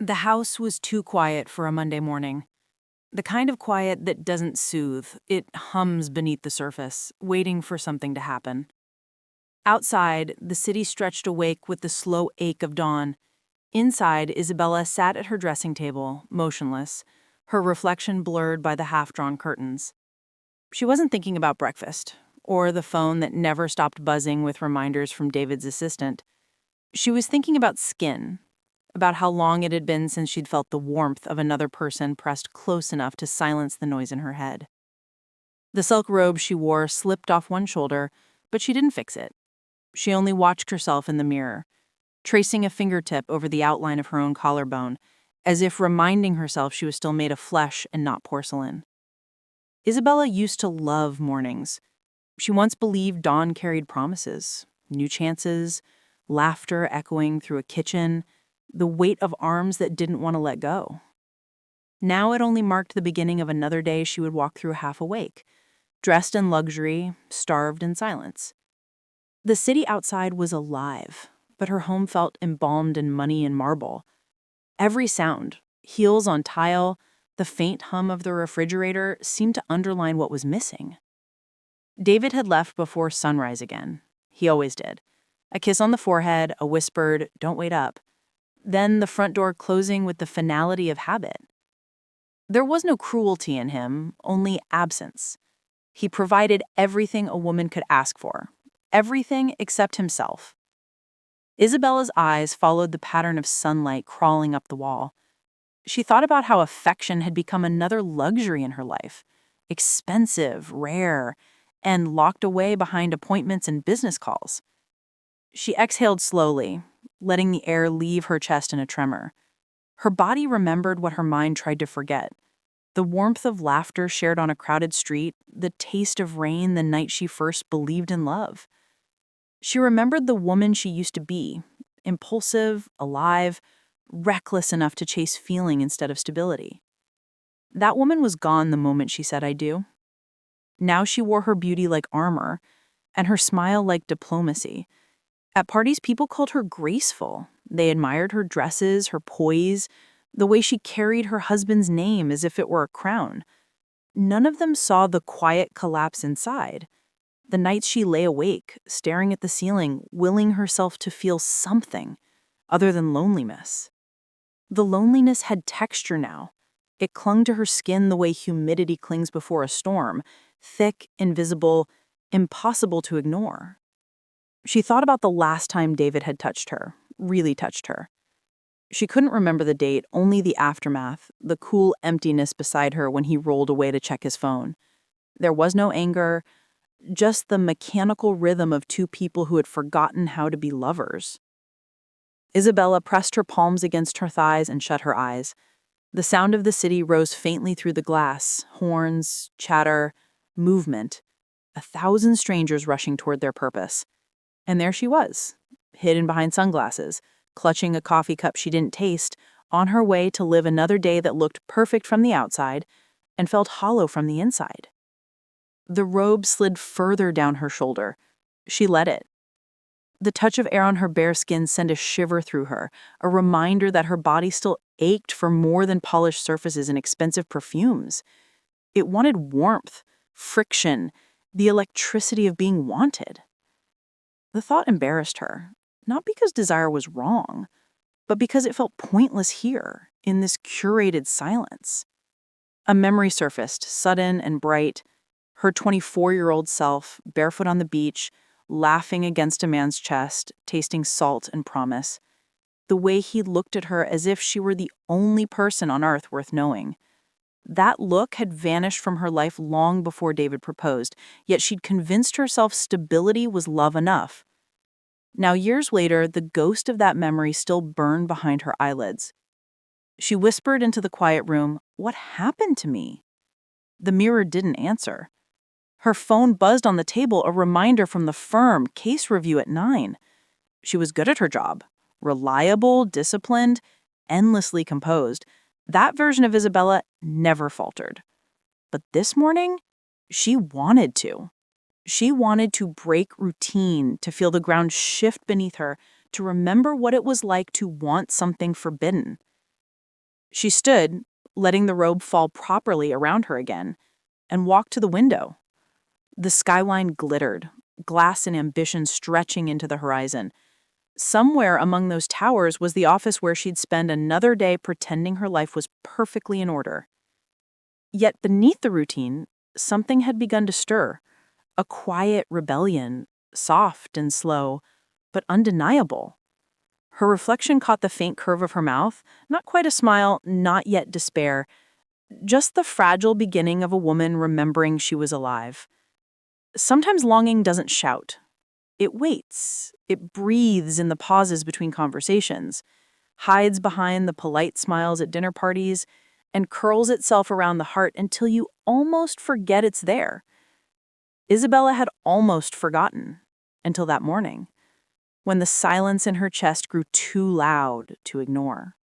The house was too quiet for a Monday morning. The kind of quiet that doesn't soothe, it hums beneath the surface, waiting for something to happen. Outside, the city stretched awake with the slow ache of dawn. Inside, Isabella sat at her dressing table, motionless, her reflection blurred by the half-drawn curtains. She wasn't thinking about breakfast, or the phone that never stopped buzzing with reminders from David's assistant. She was thinking about skin, about how long it had been since she'd felt the warmth of another person pressed close enough to silence the noise in her head. The silk robe she wore slipped off one shoulder, but she didn't fix it. She only watched herself in the mirror, tracing a fingertip over the outline of her own collarbone, as if reminding herself she was still made of flesh and not porcelain. Isabella used to love mornings. She once believed dawn carried promises, new chances, laughter echoing through a kitchen, the weight of arms that didn't want to let go. Now it only marked the beginning of another day she would walk through half awake, dressed in luxury, starved in silence. The city outside was alive, but her home felt embalmed in money and marble. Every sound, heels on tile, the faint hum of the refrigerator seemed to underline what was missing. David had left before sunrise again. He always did. A kiss on the forehead, a whispered, "Don't wait up." Then the front door closing with the finality of habit. There was no cruelty in him, only absence. He provided everything a woman could ask for, everything except himself. Isabella's eyes followed the pattern of sunlight crawling up the wall. She thought about how affection had become another luxury in her life, expensive, rare, and locked away behind appointments and business calls. She exhaled slowly, letting the air leave her chest in a tremor. Her body remembered what her mind tried to forget. The warmth of laughter shared on a crowded street, the taste of rain the night she first believed in love. She remembered the woman she used to be, impulsive, alive, reckless enough to chase feeling instead of stability. That woman was gone the moment she said, "I do." Now she wore her beauty like armor, and her smile like diplomacy. At parties, people called her graceful. They admired her dresses, her poise, the way she carried her husband's name as if it were a crown. None of them saw the quiet collapse inside. The nights she lay awake, staring at the ceiling, willing herself to feel something other than loneliness. The loneliness had texture now. It clung to her skin the way humidity clings before a storm, thick, invisible, impossible to ignore. She thought about the last time David had touched her, really touched her. She couldn't remember the date, only the aftermath, the cool emptiness beside her when he rolled away to check his phone. There was no anger, just the mechanical rhythm of two people who had forgotten how to be lovers. Isabella pressed her palms against her thighs and shut her eyes. The sound of the city rose faintly through the glass, horns, chatter, movement, 1,000 strangers rushing toward their purpose. And there she was, hidden behind sunglasses, clutching a coffee cup she didn't taste, on her way to live another day that looked perfect from the outside and felt hollow from the inside. The robe slid further down her shoulder. She let it. The touch of air on her bare skin sent a shiver through her, a reminder that her body still ached for more than polished surfaces and expensive perfumes. It wanted warmth, friction, the electricity of being wanted. The thought embarrassed her, not because desire was wrong, but because it felt pointless here, in this curated silence. A memory surfaced, sudden and bright, her 24-year-old self, barefoot on the beach, laughing against a man's chest, tasting salt and promise. The way he looked at her as if she were the only person on earth worth knowing. That look had vanished from her life long before David proposed, yet she'd convinced herself stability was love enough. Now, years later, the ghost of that memory still burned behind her eyelids. She whispered into the quiet room, "What happened to me?" The mirror didn't answer. Her phone buzzed on the table, a reminder from the firm, case review at 9. She was good at her job, reliable, disciplined, endlessly composed. That version of Isabella never faltered. But this morning, she wanted to. She wanted to break routine, to feel the ground shift beneath her, to remember what it was like to want something forbidden. She stood, letting the robe fall properly around her again, and walked to the window. The skyline glittered, glass and ambition stretching into the horizon. Somewhere among those towers was the office where she'd spend another day pretending her life was perfectly in order. Yet beneath the routine, something had begun to stir, a quiet rebellion, soft and slow, but undeniable. Her reflection caught the faint curve of her mouth, not quite a smile, not yet despair, just the fragile beginning of a woman remembering she was alive. Sometimes longing doesn't shout. It waits. It breathes in the pauses between conversations, hides behind the polite smiles at dinner parties, and curls itself around the heart until you almost forget it's there. Isabella had almost forgotten until that morning, when the silence in her chest grew too loud to ignore.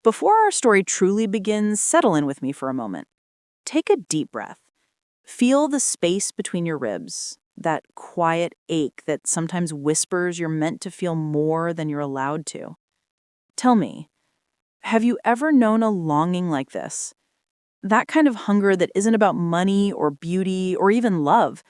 Before our story truly begins, settle in with me for a moment. Take a deep breath. Feel the space between your ribs, that quiet ache that sometimes whispers you're meant to feel more than you're allowed to. Tell me, have you ever known a longing like this? That kind of hunger that isn't about money or beauty or even love,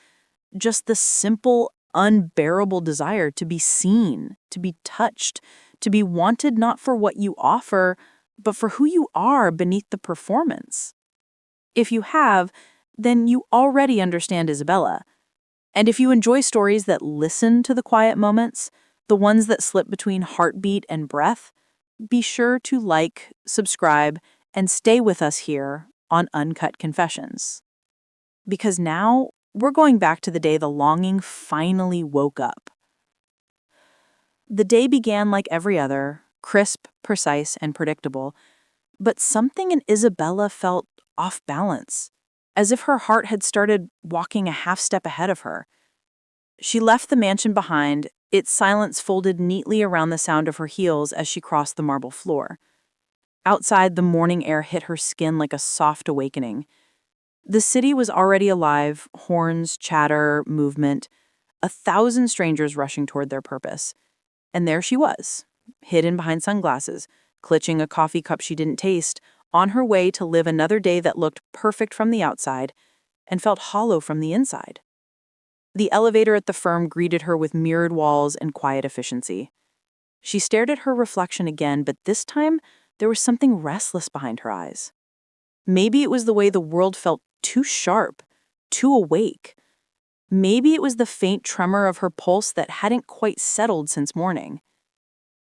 just the simple, unbearable desire to be seen, to be touched, to be wanted not for what you offer, but for who you are beneath the performance. If you have, then you already understand Isabella. And if you enjoy stories that listen to the quiet moments, the ones that slip between heartbeat and breath, be sure to like, subscribe, and stay with us here on Uncut Confessions. Because now we're going back to the day the longing finally woke up. The day began like every other, crisp, precise, and predictable, but something in Isabella felt off balance, as if her heart had started walking a half step ahead of her. She left the mansion behind, its silence folded neatly around the sound of her heels as she crossed the marble floor. Outside, the morning air hit her skin like a soft awakening. The city was already alive, horns, chatter, movement, 1,000 strangers rushing toward their purpose. And there she was, hidden behind sunglasses, clutching a coffee cup she didn't taste, on her way to live another day that looked perfect from the outside and felt hollow from the inside. The elevator at the firm greeted her with mirrored walls and quiet efficiency. She stared at her reflection again, but this time there was something restless behind her eyes. Maybe it was the way the world felt too sharp, too awake. Maybe it was the faint tremor of her pulse that hadn't quite settled since morning.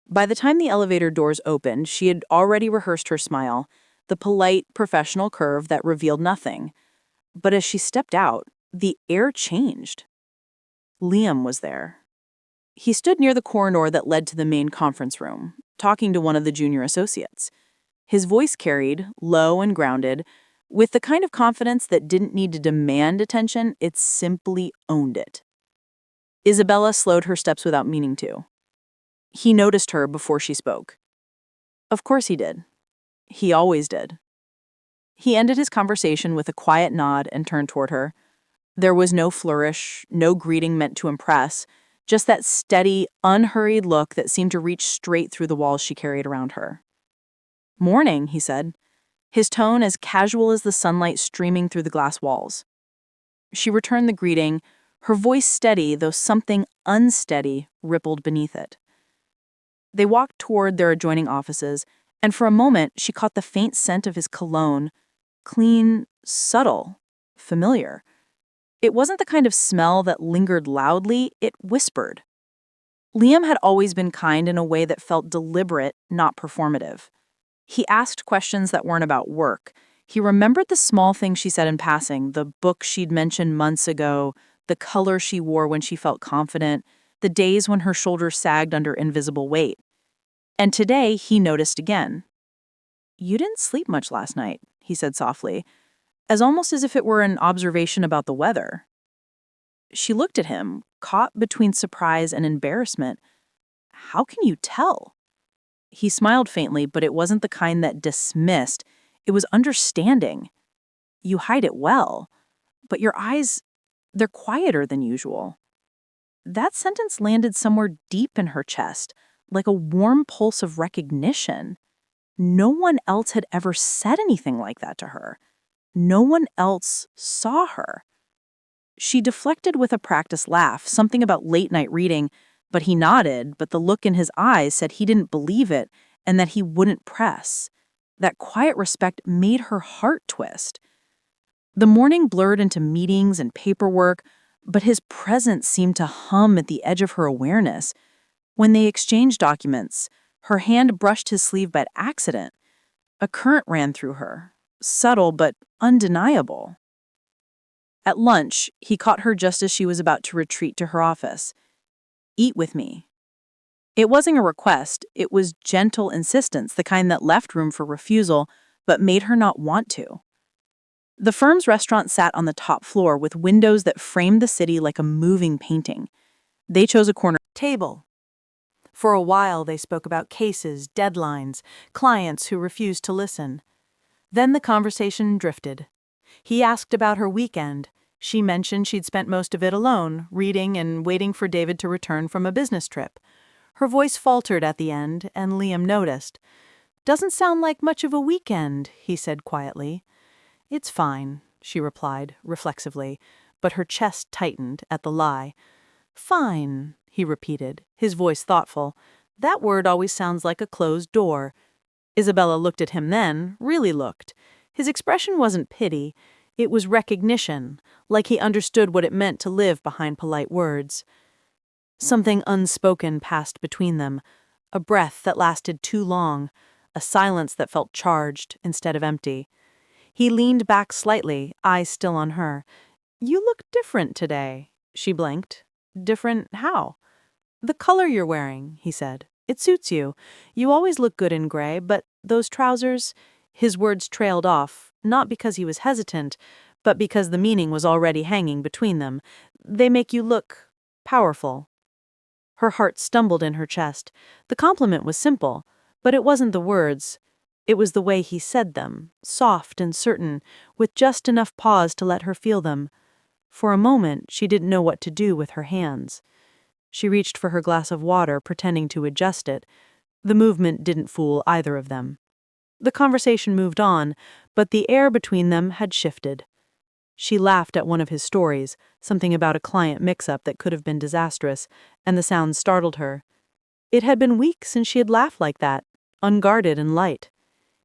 By the time the elevator doors opened, she had already rehearsed her smile, the polite, professional curve that revealed nothing. But as she stepped out, the air changed. Liam was there. He stood near the corridor that led to the main conference room, talking to one of the junior associates. His voice carried, low and grounded, with the kind of confidence that didn't need to demand attention, it simply owned it. Isabella slowed her steps without meaning to. He noticed her before she spoke. Of course he did. He always did. He ended his conversation with a quiet nod and turned toward her. There was no flourish, no greeting meant to impress, just that steady, unhurried look that seemed to reach straight through the walls she carried around her. "Morning," he said, his tone as casual as the sunlight streaming through the glass walls. She returned the greeting, her voice steady, though something unsteady rippled beneath it. They walked toward their adjoining offices, and for a moment she caught the faint scent of his cologne, clean, subtle, familiar. It wasn't the kind of smell that lingered loudly, it whispered. Liam had always been kind in a way that felt deliberate, not performative. He asked questions that weren't about work. He remembered the small things she said in passing, the book she'd mentioned months ago, the color she wore when she felt confident, the days when her shoulders sagged under invisible weight. And today he noticed again. "You didn't sleep much last night," he said softly, almost as if it were an observation about the weather. She looked at him, caught between surprise and embarrassment. "How can you tell?" He smiled faintly, but it wasn't the kind that dismissed. It was understanding. "You hide it well, but your eyes, they're quieter than usual." That sentence landed somewhere deep in her chest, like a warm pulse of recognition. No one else had ever said anything like that to her. No one else saw her. She deflected with a practiced laugh, something about late-night reading, but he nodded, but the look in his eyes said he didn't believe it and that he wouldn't press. That quiet respect made her heart twist. The morning blurred into meetings and paperwork, but his presence seemed to hum at the edge of her awareness. When they exchanged documents, her hand brushed his sleeve by accident. A current ran through her, subtle but undeniable. At lunch, he caught her just as she was about to retreat to her office. "Eat with me." It wasn't a request, it was gentle insistence, the kind that left room for refusal, but made her not want to. The firm's restaurant sat on the top floor with windows that framed the city like a moving painting. They chose a corner table. For a while, they spoke about cases, deadlines, clients who refused to listen. Then the conversation drifted. He asked about her weekend. She mentioned she'd spent most of it alone, reading and waiting for David to return from a business trip. Her voice faltered at the end, and Liam noticed. "Doesn't sound like much of a weekend," he said quietly. "It's fine," she replied, reflexively, but her chest tightened at the lie. "Fine," he repeated, his voice thoughtful. "That word always sounds like a closed door." Isabella looked at him then, really looked. His expression wasn't pity, it was recognition, like he understood what it meant to live behind polite words. Something unspoken passed between them, a breath that lasted too long, a silence that felt charged instead of empty. He leaned back slightly, eyes still on her. "You look different today." She blinked. "Different how?" "The color you're wearing," he said. "It suits you. You always look good in gray, but those trousers—" His words trailed off, not because he was hesitant, but because the meaning was already hanging between them. "They make you look powerful." Her heart stumbled in her chest. The compliment was simple, but it wasn't the words. It was the way he said them, soft and certain, with just enough pause to let her feel them. For a moment, she didn't know what to do with her hands. She reached for her glass of water, pretending to adjust it. The movement didn't fool either of them. The conversation moved on, but the air between them had shifted. She laughed at one of his stories, something about a client mix-up that could have been disastrous, and the sound startled her. It had been weeks since she had laughed like that, unguarded and light.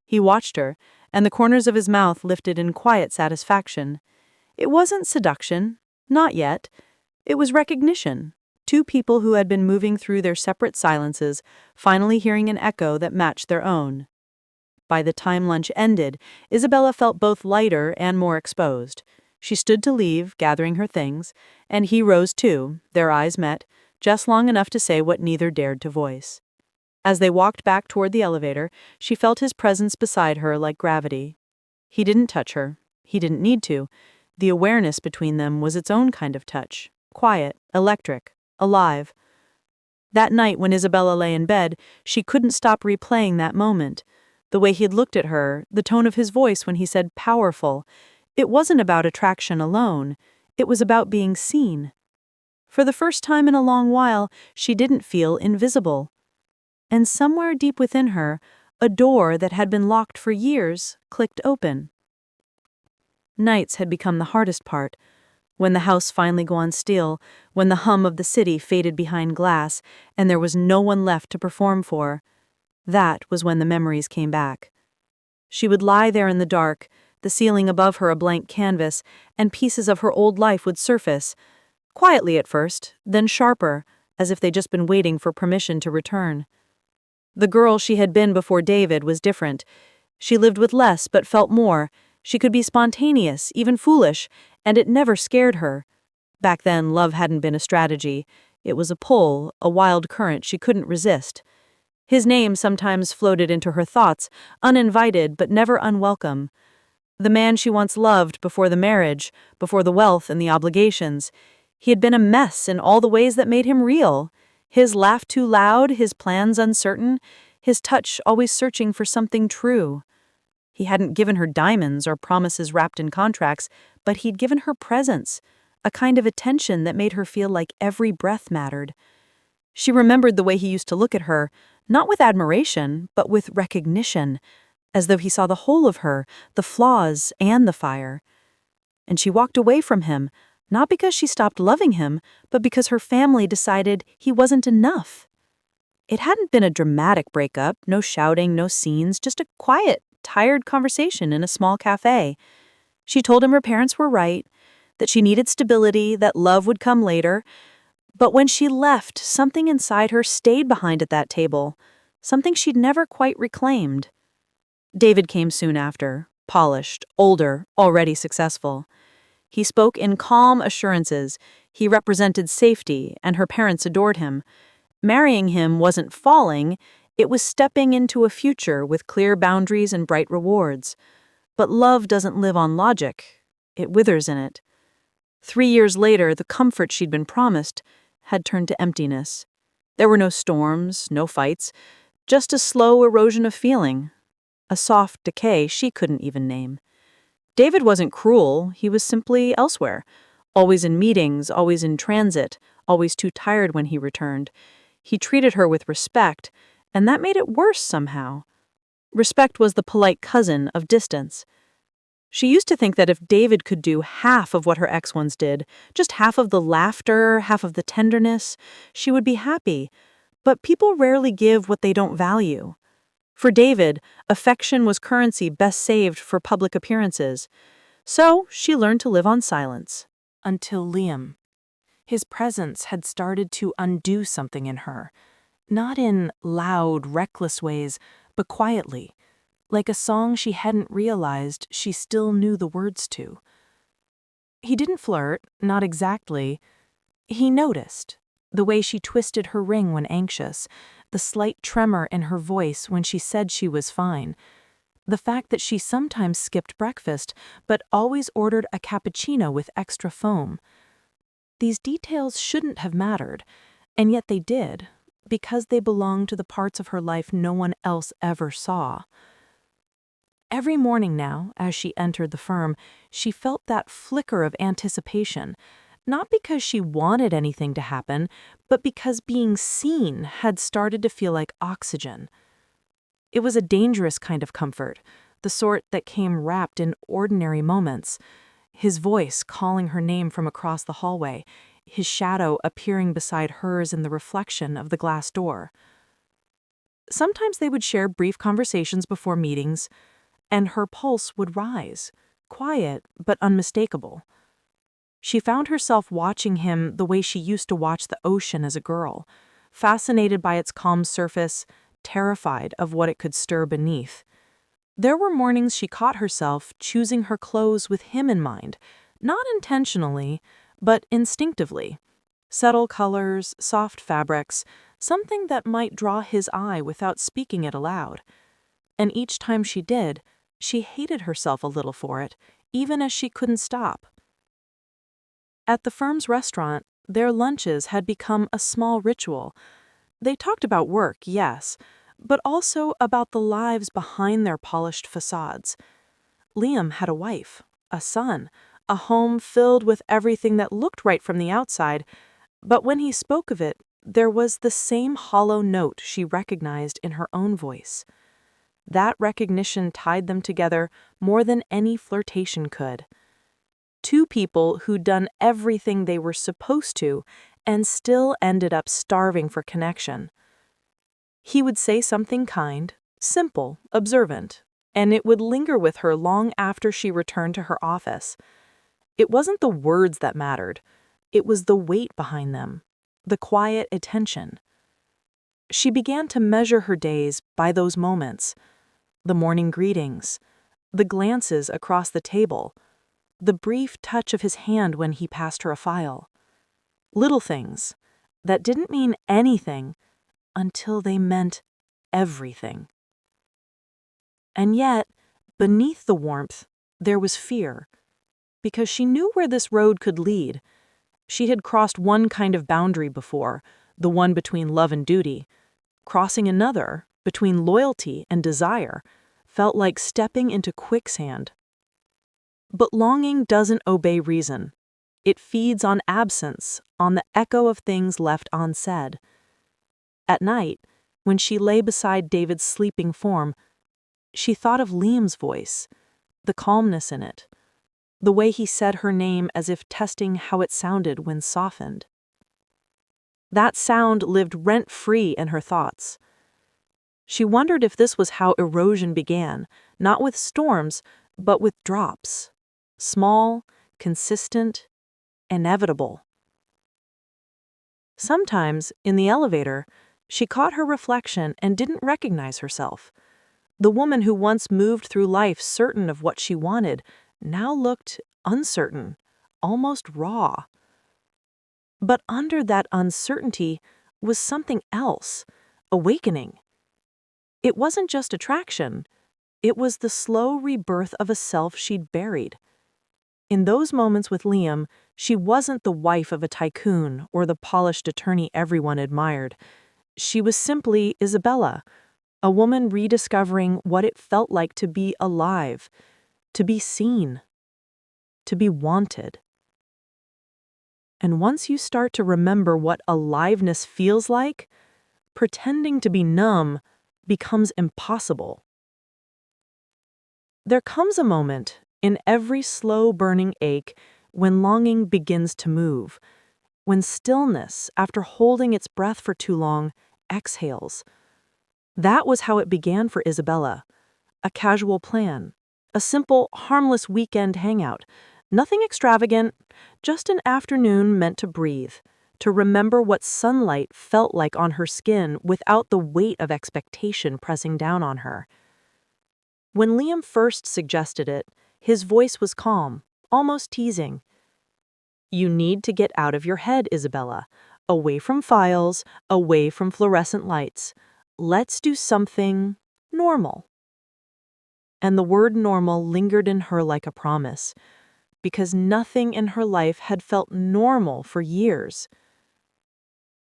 He watched her, and the corners of his mouth lifted in quiet satisfaction. It wasn't seduction, not yet. It was recognition. Two people who had been moving through their separate silences, finally hearing an echo that matched their own. By the time lunch ended, Isabella felt both lighter and more exposed. She stood to leave, gathering her things, and he rose too, their eyes met, just long enough to say what neither dared to voice. As they walked back toward the elevator, she felt his presence beside her like gravity. He didn't touch her. He didn't need to. The awareness between them was its own kind of touch, quiet, electric, alive. That night when Isabella lay in bed, she couldn't stop replaying that moment. The way he'd looked at her, the tone of his voice when he said powerful. It wasn't about attraction alone. It was about being seen. For the first time in a long while, she didn't feel invisible. And somewhere deep within her, a door that had been locked for years clicked open. Nights had become the hardest part. When the house finally gone still, when the hum of the city faded behind glass, and there was no one left to perform for. That was when the memories came back. She would lie there in the dark, the ceiling above her a blank canvas, and pieces of her old life would surface, quietly at first, then sharper, as if they'd just been waiting for permission to return. The girl she had been before David was different. She lived with less but felt more. She could be spontaneous, even foolish, and it never scared her. Back then, love hadn't been a strategy. It was a pull, a wild current she couldn't resist. His name sometimes floated into her thoughts, uninvited but never unwelcome. The man she once loved before the marriage, before the wealth and the obligations. He had been a mess in all the ways that made him real. His laugh too loud, his plans uncertain, his touch always searching for something true. He hadn't given her diamonds or promises wrapped in contracts, but he'd given her presence, a kind of attention that made her feel like every breath mattered. She remembered the way he used to look at her, not with admiration, but with recognition, as though he saw the whole of her, the flaws and the fire. And she walked away from him, not because she stopped loving him, but because her family decided he wasn't enough. It hadn't been a dramatic breakup, no shouting, no scenes, just a quiet, tired conversation in a small cafe. She told him her parents were right, that she needed stability, that love would come later. But when she left, something inside her stayed behind at that table, something she'd never quite reclaimed. David came soon after, polished, older, already successful. He spoke in calm assurances. He represented safety, and her parents adored him. Marrying him wasn't falling, it was stepping into a future with clear boundaries and bright rewards. But love doesn't live on logic. It withers in it. 3 years later, the comfort she'd been promised had turned to emptiness. There were no storms, no fights, just a slow erosion of feeling, a soft decay she couldn't even name. David wasn't cruel, he was simply elsewhere, always in meetings, always in transit, always too tired when he returned. He treated her with respect, and that made it worse somehow. Respect was the polite cousin of distance. She used to think that if David could do half of what her ex once did, just half of the laughter, half of the tenderness, she would be happy. But people rarely give what they don't value. For David, affection was currency best saved for public appearances. So she learned to live on silence. Until Liam. His presence had started to undo something in her. Not in loud, reckless ways, but quietly. Like a song she hadn't realized she still knew the words to. He didn't flirt, not exactly. He noticed. The way she twisted her ring when anxious, the slight tremor in her voice when she said she was fine, the fact that she sometimes skipped breakfast but always ordered a cappuccino with extra foam. These details shouldn't have mattered, and yet they did, because they belonged to the parts of her life no one else ever saw. Every morning now, as she entered the firm, she felt that flicker of anticipation, not because she wanted anything to happen, but because being seen had started to feel like oxygen. It was a dangerous kind of comfort, the sort that came wrapped in ordinary moments. His voice calling her name from across the hallway, his shadow appearing beside hers in the reflection of the glass door. Sometimes they would share brief conversations before meetings, and her pulse would rise, quiet but unmistakable. She found herself watching him the way she used to watch the ocean as a girl, fascinated by its calm surface, terrified of what it could stir beneath. There were mornings she caught herself choosing her clothes with him in mind, not intentionally, but instinctively. Subtle colors, soft fabrics, something that might draw his eye without speaking it aloud. And each time she did, she hated herself a little for it, even as she couldn't stop. At the firm's restaurant, their lunches had become a small ritual. They talked about work, yes, but also about the lives behind their polished facades. Liam had a wife, a son, a home filled with everything that looked right from the outside, but when he spoke of it, there was the same hollow note she recognized in her own voice. That recognition tied them together more than any flirtation could. Two people who'd done everything they were supposed to and still ended up starving for connection. He would say something kind, simple, observant, and it would linger with her long after she returned to her office. It wasn't the words that mattered. It was the weight behind them, the quiet attention. She began to measure her days by those moments. The morning greetings, the glances across the table, the brief touch of his hand when he passed her a file. Little things that didn't mean anything until they meant everything. And yet, beneath the warmth, there was fear, because she knew where this road could lead. She had crossed one kind of boundary before, the one between love and duty. Crossing another, between loyalty and desire, felt like stepping into quicksand. But longing doesn't obey reason. It feeds on absence, on the echo of things left unsaid. At night, when she lay beside David's sleeping form, she thought of Liam's voice, the calmness in it, the way he said her name as if testing how it sounded when softened. That sound lived rent-free in her thoughts. She wondered if this was how erosion began, not with storms, but with drops. Small, consistent, inevitable. Sometimes, in the elevator, she caught her reflection and didn't recognize herself. The woman who once moved through life certain of what she wanted now looked uncertain, almost raw. But under that uncertainty was something else, awakening. It wasn't just attraction, it was the slow rebirth of a self she'd buried. In those moments with Liam, she wasn't the wife of a tycoon or the polished attorney everyone admired. She was simply Isabella, a woman rediscovering what it felt like to be alive, to be seen, to be wanted. And once you start to remember what aliveness feels like, pretending to be numb becomes impossible. There comes a moment in every slow-burning ache when longing begins to move, when stillness, after holding its breath for too long, exhales. That was how it began for Isabella. A casual plan, a simple, harmless weekend hangout. Nothing extravagant, just an afternoon meant to breathe, to remember what sunlight felt like on her skin without the weight of expectation pressing down on her. When Liam first suggested it, his voice was calm, almost teasing. "You need to get out of your head, Isabella. Away from files, away from fluorescent lights. Let's do something normal." And the word normal lingered in her like a promise, because nothing in her life had felt normal for years.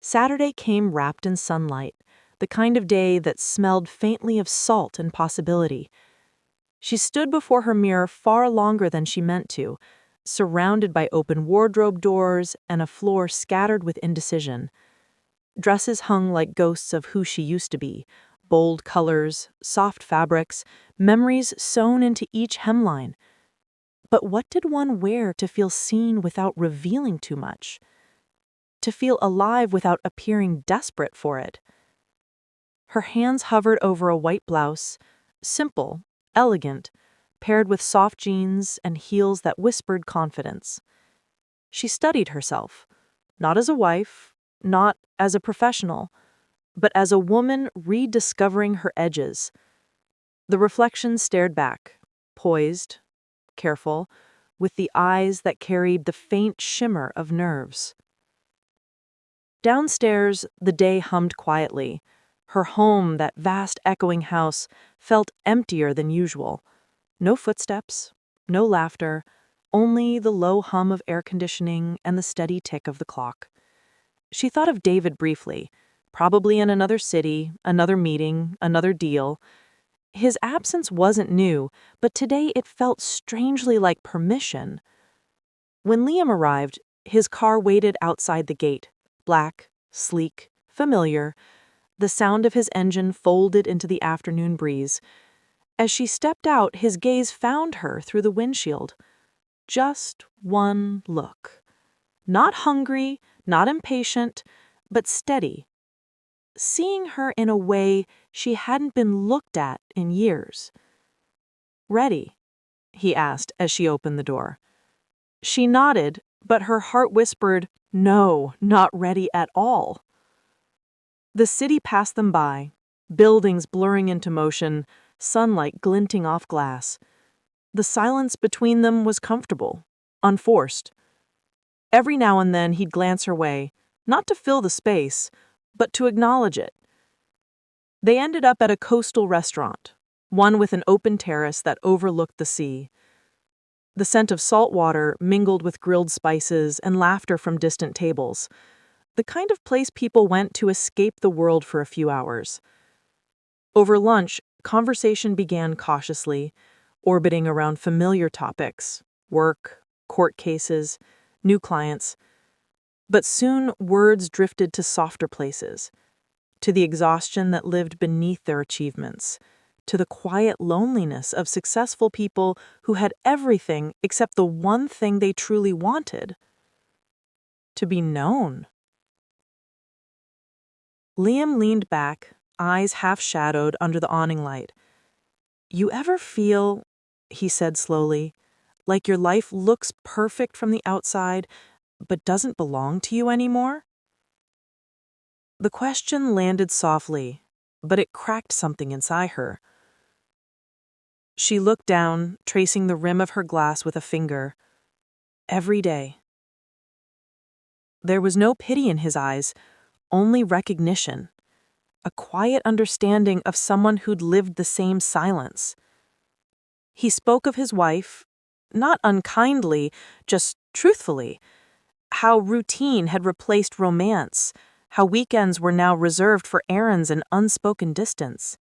Saturday came wrapped in sunlight, the kind of day that smelled faintly of salt and possibility. She stood before her mirror far longer than she meant to, surrounded by open wardrobe doors and a floor scattered with indecision. Dresses hung like ghosts of who she used to be, bold colors, soft fabrics, memories sewn into each hemline. But what did one wear to feel seen without revealing too much? To feel alive without appearing desperate for it? Her hands hovered over a white blouse, simple, elegant, paired with soft jeans and heels that whispered confidence. She studied herself, not as a wife, not as a professional, but as a woman rediscovering her edges. The reflection stared back, poised, careful, with the eyes that carried the faint shimmer of nerves. Downstairs, the day hummed quietly. Her home, that vast echoing house, felt emptier than usual. No footsteps, no laughter, only the low hum of air conditioning and the steady tick of the clock. She thought of David briefly, probably in another city, another meeting, another deal. His absence wasn't new, but today it felt strangely like permission. When Liam arrived, his car waited outside the gate, black, sleek, familiar. The sound of his engine folded into the afternoon breeze. As she stepped out, his gaze found her through the windshield. Just one look. Not hungry, not impatient, but steady. Seeing her in a way she hadn't been looked at in years. "Ready?" he asked as she opened the door. She nodded, but her heart whispered, "No, not ready at all." The city passed them by, buildings blurring into motion, sunlight glinting off glass. The silence between them was comfortable, unforced. Every now and then he'd glance her way, not to fill the space, but to acknowledge it. They ended up at a coastal restaurant, one with an open terrace that overlooked the sea. The scent of salt water mingled with grilled spices and laughter from distant tables. The kind of place people went to escape the world for a few hours. Over lunch, conversation began cautiously, orbiting around familiar topics: work, court cases, new clients. But soon words drifted to softer places. to the exhaustion that lived beneath their achievements, to the quiet loneliness of successful people who had everything except the one thing they truly wanted: to be known. Liam leaned back, eyes half-shadowed under the awning light. "You ever feel," he said slowly, "like your life looks perfect from the outside, but doesn't belong to you anymore?" The question landed softly, but it cracked something inside her. She looked down, tracing the rim of her glass with a finger. "Every day." There was no pity in his eyes, only recognition, a quiet understanding of someone who'd lived the same silence. He spoke of his wife, not unkindly, just truthfully, how routine had replaced romance, how weekends were now reserved for errands and unspoken distance.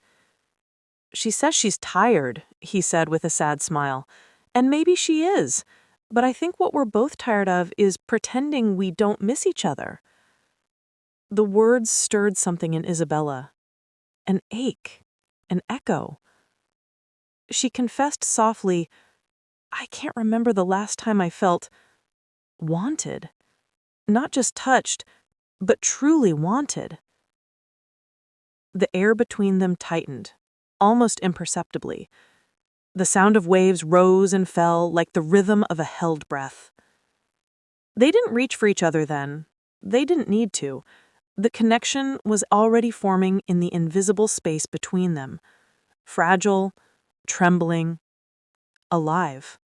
"She says she's tired," he said with a sad smile, "and maybe she is, but I think what we're both tired of is pretending we don't miss each other." The words stirred something in Isabella, an ache, an echo. She confessed softly, "I can't remember the last time I felt wanted. Not just touched, but truly wanted." The air between them tightened, almost imperceptibly. The sound of waves rose and fell like the rhythm of a held breath. They didn't reach for each other then. They didn't need to. The connection was already forming in the invisible space between them, fragile, trembling, alive.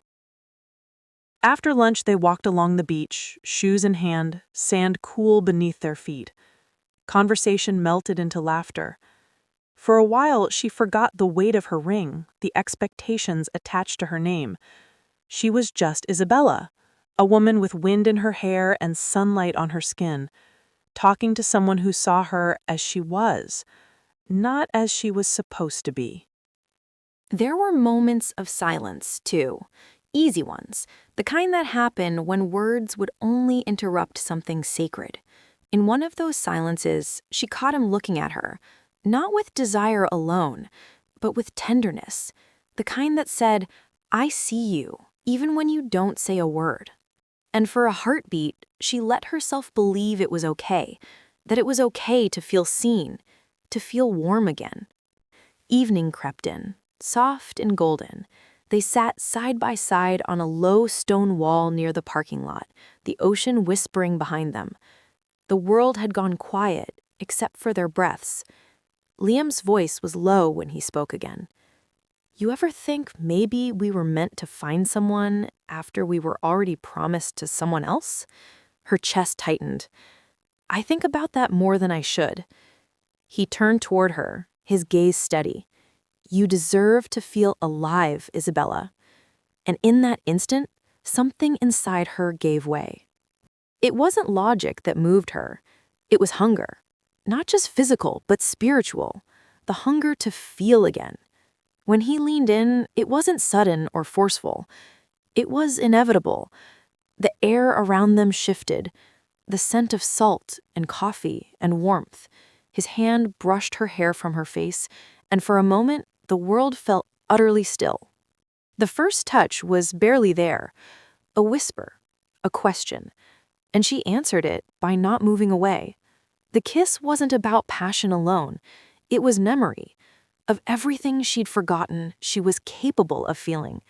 After lunch, they walked along the beach, shoes in hand, sand cool beneath their feet. Conversation melted into laughter. For a while, she forgot the weight of her ring, the expectations attached to her name. She was just Isabella, a woman with wind in her hair and sunlight on her skin, talking to someone who saw her as she was, not as she was supposed to be. There were moments of silence, too. Easy ones, the kind that happen when words would only interrupt something sacred. In one of those silences, she caught him looking at her, not with desire alone, but with tenderness, the kind that said, "I see you, even when you don't say a word." And for a heartbeat, she let herself believe it was okay, that it was okay to feel seen, to feel warm again. Evening crept in, soft and golden. They sat side by side on a low stone wall near the parking lot, the ocean whispering behind them. The world had gone quiet, except for their breaths. Liam's voice was low when he spoke again. "You ever think maybe we were meant to find someone after we were already promised to someone else?" Her chest tightened. "I think about that more than I should." He turned toward her, his gaze steady. "You deserve to feel alive, Isabella." And in that instant, something inside her gave way. It wasn't logic that moved her. It was hunger. Not just physical, but spiritual. The hunger to feel again. When he leaned in, it wasn't sudden or forceful. It was inevitable. The air around them shifted. The scent of salt and coffee and warmth. His hand brushed her hair from her face, and for a moment, the world felt utterly still. The first touch was barely there, a whisper, a question, and she answered it by not moving away. The kiss wasn't about passion alone. It was memory of everything she'd forgotten she was capable of feeling.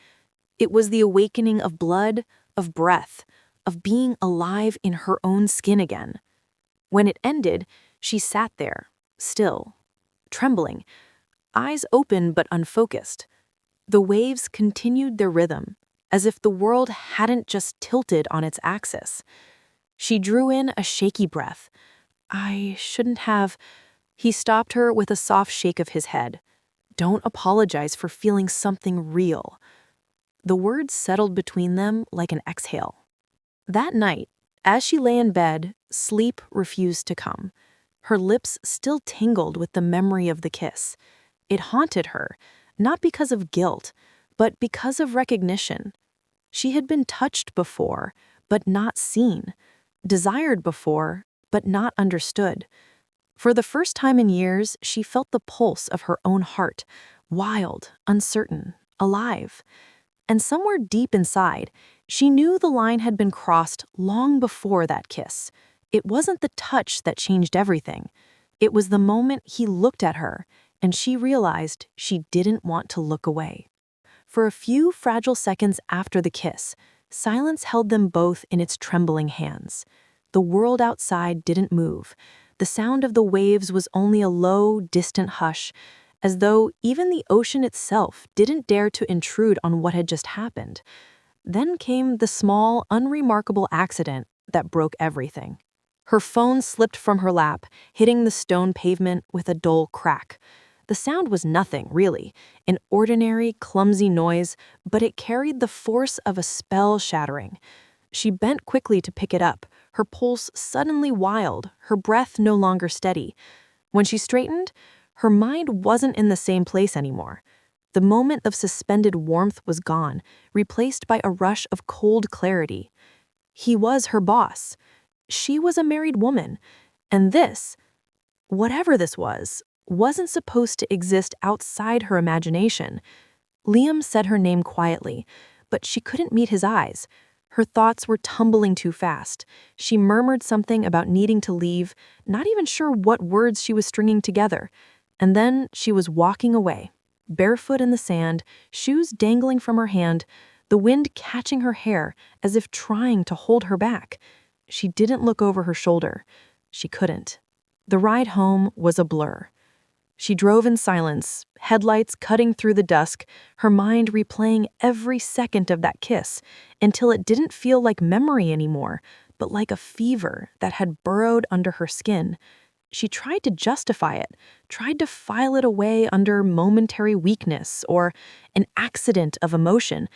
It was the awakening of blood, of breath, of being alive in her own skin again. When it ended, she sat there, still, trembling, eyes open but unfocused. The waves continued their rhythm, as if the world hadn't just tilted on its axis. She drew in a shaky breath. "I shouldn't have." He stopped her with a soft shake of his head. "Don't apologize for feeling something real." The words settled between them like an exhale. That night, as she lay in bed, sleep refused to come. Her lips still tingled with the memory of the kiss. It haunted her, not because of guilt, but because of recognition. She had been touched before, but not seen, desired before, but not understood. For the first time in years, she felt the pulse of her own heart, wild, uncertain, alive. And somewhere deep inside, she knew the line had been crossed long before that kiss. It wasn't the touch that changed everything. It was the moment he looked at her, and she realized she didn't want to look away. For a few fragile seconds after the kiss, silence held them both in its trembling hands. The world outside didn't move. The sound of the waves was only a low, distant hush, as though even the ocean itself didn't dare to intrude on what had just happened. Then came the small, unremarkable accident that broke everything. Her phone slipped from her lap, hitting the stone pavement with a dull crack. The sound was nothing, really, an ordinary, clumsy noise, but it carried the force of a spell shattering. She bent quickly to pick it up, her pulse suddenly wild, her breath no longer steady. When she straightened, her mind wasn't in the same place anymore. The moment of suspended warmth was gone, replaced by a rush of cold clarity. He was her boss. She was a married woman. And this, whatever this was, wasn't supposed to exist outside her imagination. Liam said her name quietly, but she couldn't meet his eyes. Her thoughts were tumbling too fast. She murmured something about needing to leave, not even sure what words she was stringing together. And then she was walking away, barefoot in the sand, shoes dangling from her hand, the wind catching her hair as if trying to hold her back. She didn't look over her shoulder. She couldn't. The ride home was a blur. She drove in silence, headlights cutting through the dusk, her mind replaying every second of that kiss, until it didn't feel like memory anymore, but like a fever that had burrowed under her skin. She tried to justify it, tried to file it away under momentary weakness or an accident of emotion,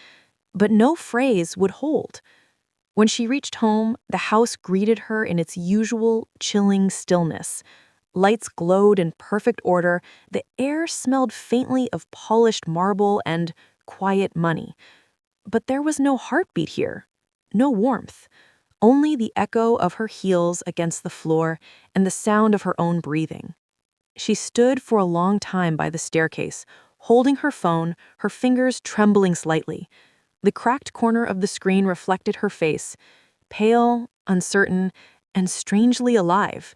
but no phrase would hold. When she reached home, the house greeted her in its usual chilling stillness. Lights glowed in perfect order, the air smelled faintly of polished marble and quiet money. But there was no heartbeat here, no warmth, only the echo of her heels against the floor and the sound of her own breathing. She stood for a long time by the staircase, holding her phone, her fingers trembling slightly. The cracked corner of the screen reflected her face, pale, uncertain, and strangely alive.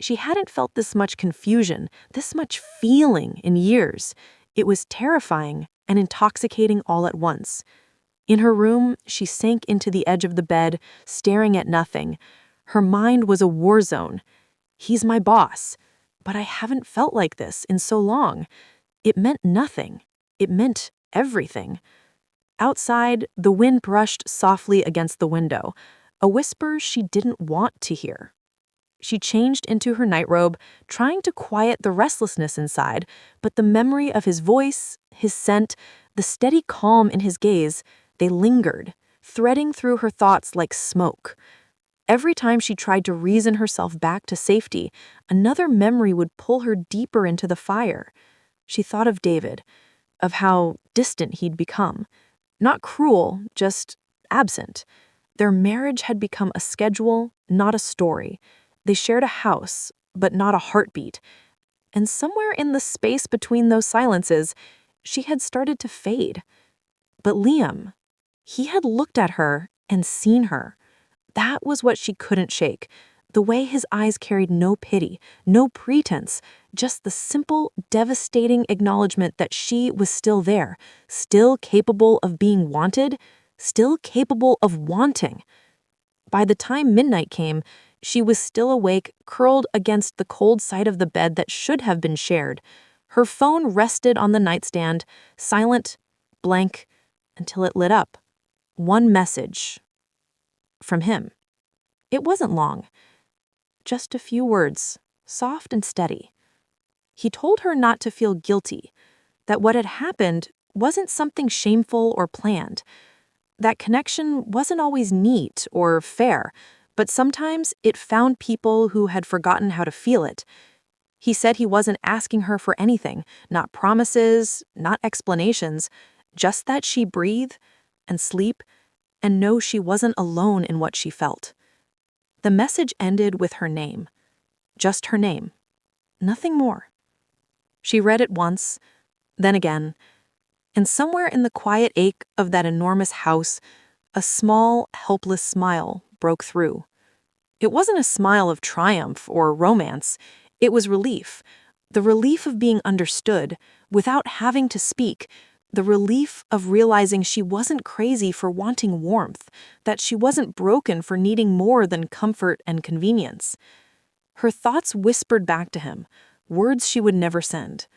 She hadn't felt this much confusion, this much feeling in years. It was terrifying and intoxicating all at once. In her room, she sank into the edge of the bed, staring at nothing. Her mind was a war zone. He's my boss, but I haven't felt like this in so long. It meant nothing. It meant everything. Outside, the wind brushed softly against the window, a whisper she didn't want to hear. She changed into her nightrobe, trying to quiet the restlessness inside, but the memory of his voice, his scent, the steady calm in his gaze, they lingered, threading through her thoughts like smoke. Every time she tried to reason herself back to safety, another memory would pull her deeper into the fire. She thought of David, of how distant he'd become. Not cruel, just absent. Their marriage had become a schedule, not a story. They shared a house, but not a heartbeat. And somewhere in the space between those silences, she had started to fade. But Liam, he had looked at her and seen her. That was what she couldn't shake. The way his eyes carried no pity, no pretense, just the simple, devastating acknowledgement that she was still there, still capable of being wanted, still capable of wanting. By the time midnight came, she was still awake, curled against the cold side of the bed that should have been shared. Her phone rested on the nightstand, silent, blank, until it lit up. One message. From him. It wasn't long. Just a few words, soft and steady. He told her not to feel guilty, that what had happened wasn't something shameful or planned. That connection wasn't always neat or fair, but sometimes it found people who had forgotten how to feel it. He said he wasn't asking her for anything, not promises, not explanations, just that she breathe and sleep and know she wasn't alone in what she felt. The message ended with her name. Just her name. Nothing more. She read it once, then again, and somewhere in the quiet ache of that enormous house, a small, helpless smile broke through. It wasn't a smile of triumph or romance, it was relief. The relief of being understood, without having to speak, the relief of realizing she wasn't crazy for wanting warmth, that she wasn't broken for needing more than comfort and convenience. Her thoughts whispered back to him, words she would never send.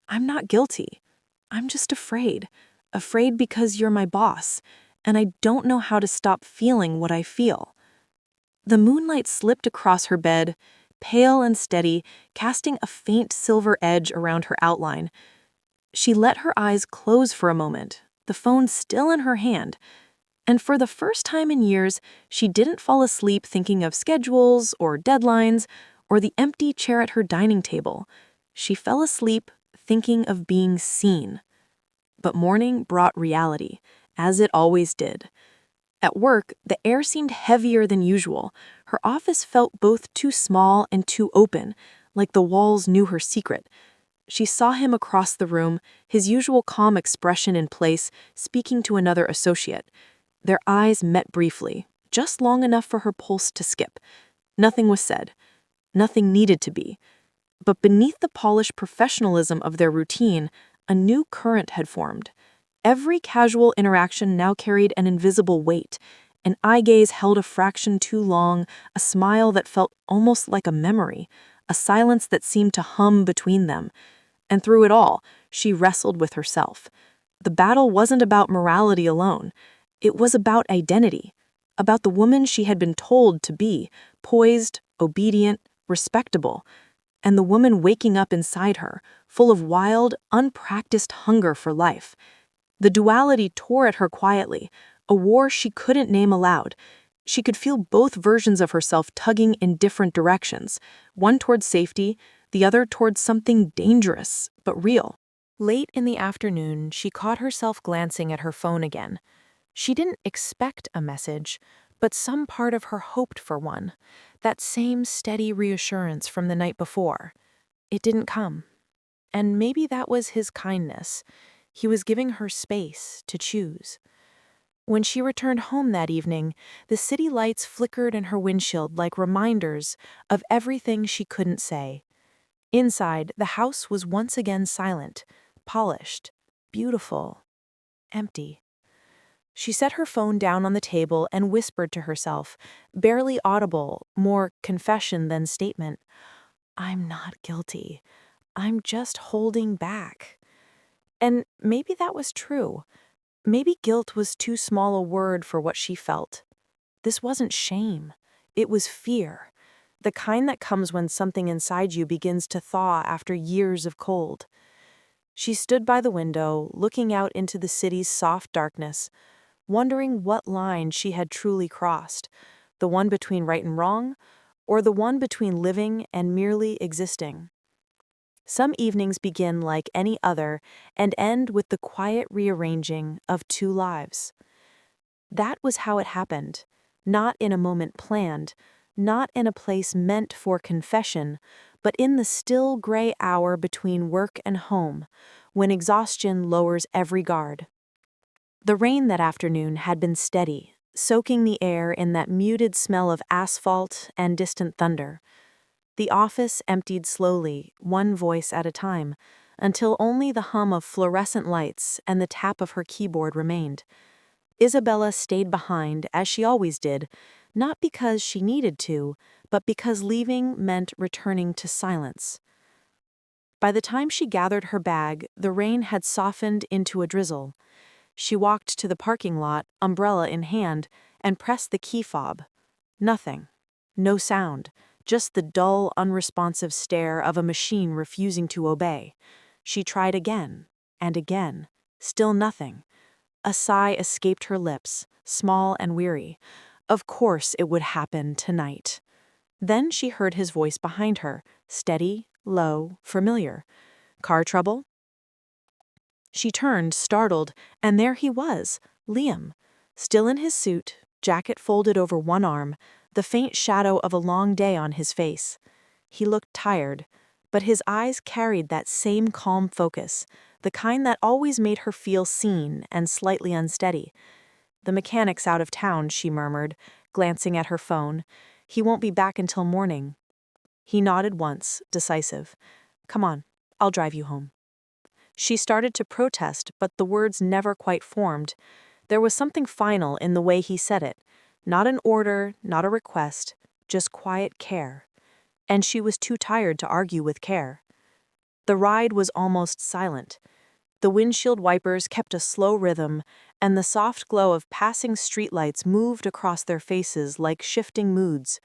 I'm not guilty. I'm just afraid. Afraid because you're my boss, and I don't know how to stop feeling what I feel. The moonlight slipped across her bed, pale and steady, casting a faint silver edge around her outline. She let her eyes close for a moment, the phone still in her hand, and for the first time in years, she didn't fall asleep thinking of schedules or deadlines or the empty chair at her dining table. She fell asleep thinking of being seen. But morning brought reality, as it always did. At work, the air seemed heavier than usual. Her office felt both too small and too open, like the walls knew her secret. She saw him across the room, his usual calm expression in place, speaking to another associate. Their eyes met briefly, just long enough for her pulse to skip. Nothing was said. Nothing needed to be. But beneath the polished professionalism of their routine, a new current had formed. Every casual interaction now carried an invisible weight. An eye gaze held a fraction too long, a smile that felt almost like a memory, a silence that seemed to hum between them. And through it all, she wrestled with herself. The battle wasn't about morality alone. It was about identity, about the woman she had been told to be, poised, obedient, respectable, and the woman waking up inside her, full of wild, unpracticed hunger for life. The duality tore at her quietly, a war she couldn't name aloud. She could feel both versions of herself tugging in different directions, one towards safety, the other towards something dangerous, but real. Late in the afternoon, she caught herself glancing at her phone again. She didn't expect a message, but some part of her hoped for one, that same steady reassurance from the night before. It didn't come. And maybe that was his kindness. He was giving her space to choose. When she returned home that evening, the city lights flickered in her windshield like reminders of everything she couldn't say. Inside, the house was once again silent, polished, beautiful, empty. She set her phone down on the table and whispered to herself, barely audible, more confession than statement, I'm not guilty. I'm just holding back. And maybe that was true. Maybe guilt was too small a word for what she felt. This wasn't shame. It was fear. The kind that comes when something inside you begins to thaw after years of cold. She stood by the window, looking out into the city's soft darkness, wondering what line she had truly crossed, the one between right and wrong, or the one between living and merely existing. Some evenings begin like any other and end with the quiet rearranging of two lives. That was how it happened, not in a moment planned, not in a place meant for confession, but in the still gray hour between work and home, when exhaustion lowers every guard. The rain that afternoon had been steady, soaking the air in that muted smell of asphalt and distant thunder. The office emptied slowly, one voice at a time, until only the hum of fluorescent lights and the tap of her keyboard remained. Isabella stayed behind, as she always did, not because she needed to, but because leaving meant returning to silence. By the time she gathered her bag, the rain had softened into a drizzle. She walked to the parking lot, umbrella in hand, and pressed the key fob. Nothing. No sound. Just the dull, unresponsive stare of a machine refusing to obey. She tried again, and again. Still nothing. A sigh escaped her lips, small and weary. Of course it would happen tonight. Then she heard his voice behind her, steady, low, familiar. Car trouble? She turned, startled, and there he was, Liam, still in his suit, jacket folded over one arm, the faint shadow of a long day on his face. He looked tired, but his eyes carried that same calm focus, the kind that always made her feel seen and slightly unsteady. "The mechanic's out of town," she murmured, glancing at her phone. "He won't be back until morning." He nodded once, decisive. "Come on, I'll drive you home." She started to protest, but the words never quite formed. There was something final in the way he said it. Not an order, not a request, just quiet care. And she was too tired to argue with care. The ride was almost silent. The windshield wipers kept a slow rhythm, and the soft glow of passing streetlights moved across their faces like shifting moods.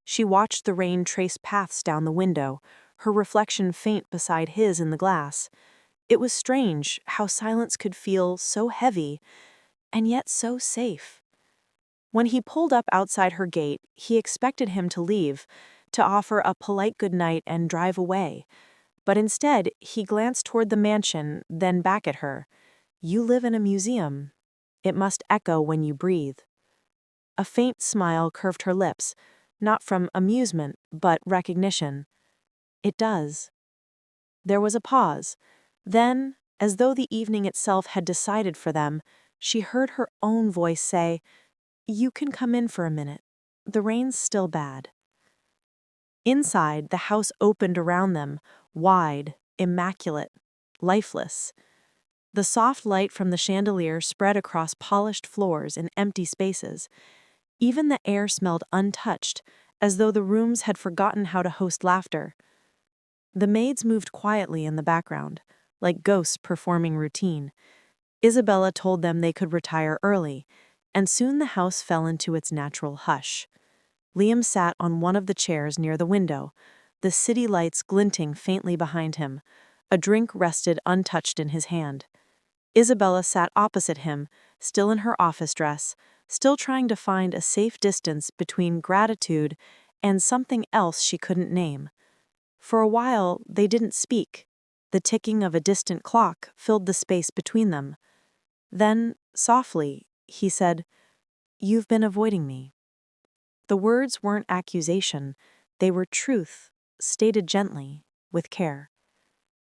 She watched the rain trace paths down the window, her reflection faint beside his in the glass. It was strange how silence could feel so heavy, and yet so safe. When he pulled up outside her gate, he expected him to leave, to offer a polite goodnight and drive away. But instead, he glanced toward the mansion, then back at her. "You live in a museum. It must echo when you breathe." A faint smile curved her lips, not from amusement, but recognition. "It does." There was a pause. Then, as though the evening itself had decided for them, she heard her own voice say, "You can come in for a minute. The rain's still bad." Inside, the house opened around them, wide, immaculate, lifeless. The soft light from the chandelier spread across polished floors and empty spaces. Even the air smelled untouched, as though the rooms had forgotten how to host laughter. The maids moved quietly in the background, like ghosts performing routine. Isabella told them they could retire early, and soon the house fell into its natural hush. Liam sat on one of the chairs near the window, the city lights glinting faintly behind him. A drink rested untouched in his hand. Isabella sat opposite him, still in her office dress, still trying to find a safe distance between gratitude and something else she couldn't name. For a while, they didn't speak. The ticking of a distant clock filled the space between them. Then, softly, he said, "You've been avoiding me." The words weren't accusation, they were truth, stated gently, with care.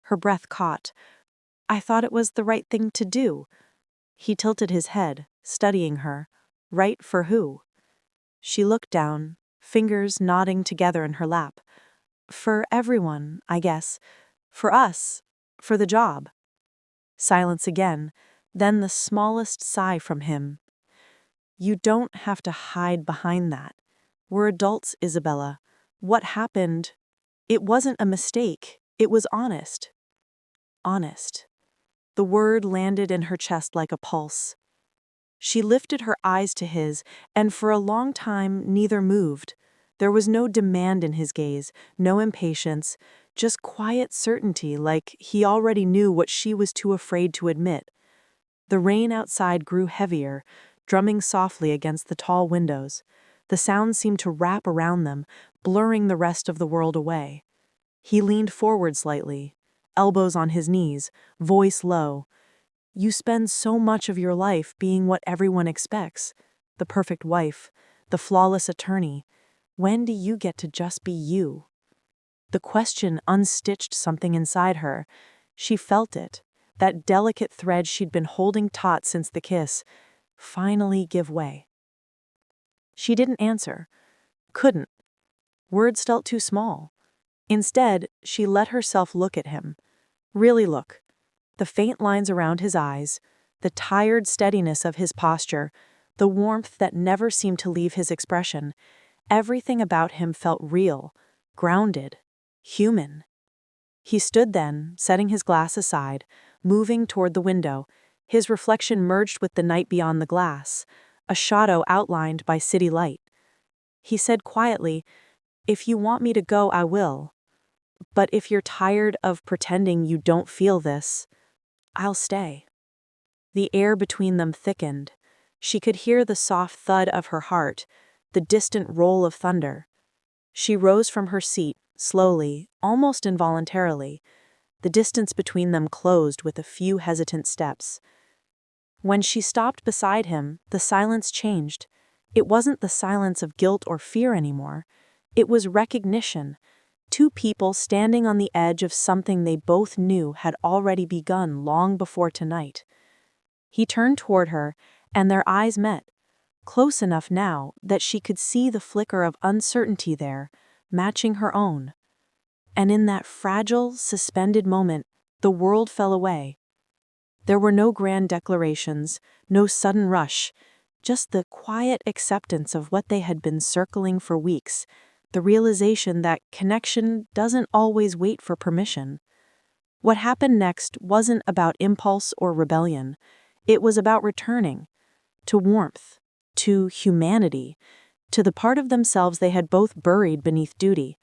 Her breath caught. "I thought it was the right thing to do." He tilted his head, studying her. Right for who? She looked down, fingers nodding together in her lap. "For everyone, I guess. For us. For the job." Silence again, then the smallest sigh from him. "You don't have to hide behind that. We're adults, Isabella. What happened? It wasn't a mistake. It was honest." Honest. The word landed in her chest like a pulse. She lifted her eyes to his, and for a long time neither moved. There was no demand in his gaze, no impatience, just quiet certainty, like he already knew what she was too afraid to admit. The rain outside grew heavier, drumming softly against the tall windows. The sound seemed to wrap around them, blurring the rest of the world away. He leaned forward slightly, elbows on his knees, voice low. "You spend so much of your life being what everyone expects. The perfect wife, the flawless attorney. When do you get to just be you?" The question unstitched something inside her. She felt it, that delicate thread she'd been holding taut since the kiss, finally give way. She didn't answer. Couldn't. Words felt too small. Instead, she let herself look at him. Really look. The faint lines around his eyes, the tired steadiness of his posture, the warmth that never seemed to leave his expression. Everything about him felt real, grounded, human. He stood then, setting his glass aside, moving toward the window. His reflection merged with the night beyond the glass, a shadow outlined by city light. He said quietly, "If you want me to go, I will. But if you're tired of pretending you don't feel this, I'll stay." The air between them thickened. She could hear the soft thud of her heart, the distant roll of thunder. She rose from her seat, slowly, almost involuntarily. The distance between them closed with a few hesitant steps. When she stopped beside him, the silence changed. It wasn't the silence of guilt or fear anymore. It was recognition. Two people standing on the edge of something they both knew had already begun long before tonight. He turned toward her, and their eyes met, close enough now that she could see the flicker of uncertainty there, matching her own. And in that fragile, suspended moment, the world fell away. There were no grand declarations, no sudden rush, just the quiet acceptance of what they had been circling for weeks, the realization that connection doesn't always wait for permission. What happened next wasn't about impulse or rebellion. It was about returning to warmth, to humanity, to the part of themselves they had both buried beneath duty.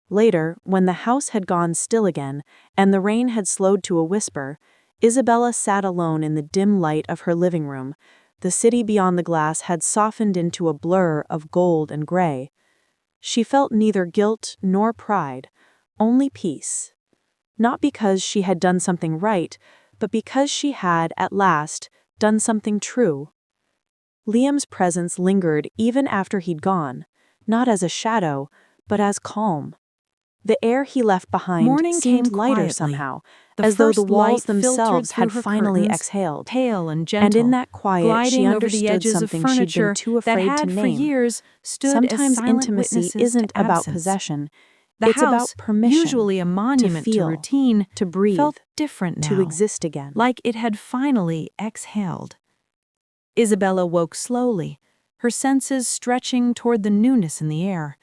Later, when the house had gone still again and the rain had slowed to a whisper, Isabella sat alone in the dim light of her living room. The city beyond the glass had softened into a blur of gold and gray. She felt neither guilt nor pride, only peace. Not because she had done something right, but because she had, at last, done something true. Liam's presence lingered even after he'd gone, not as a shadow, but as calm. The air he left behind Morning seemed came lighter quietly, somehow, the as though the first walls light filtered themselves through had her finally curtains, exhaled. pale and And in gentle, that quiet, she gliding over the understood edges of something she'd been furniture too that afraid to had for name. years stood as Sometimes silent intimacy witnesses isn't to about absence. possession. The It's about house, permission, usually a to monument to feel, routine, to breathe, felt different to now, exist again. like it had finally exhaled. Isabella woke slowly, her senses stretching toward the newness in the air.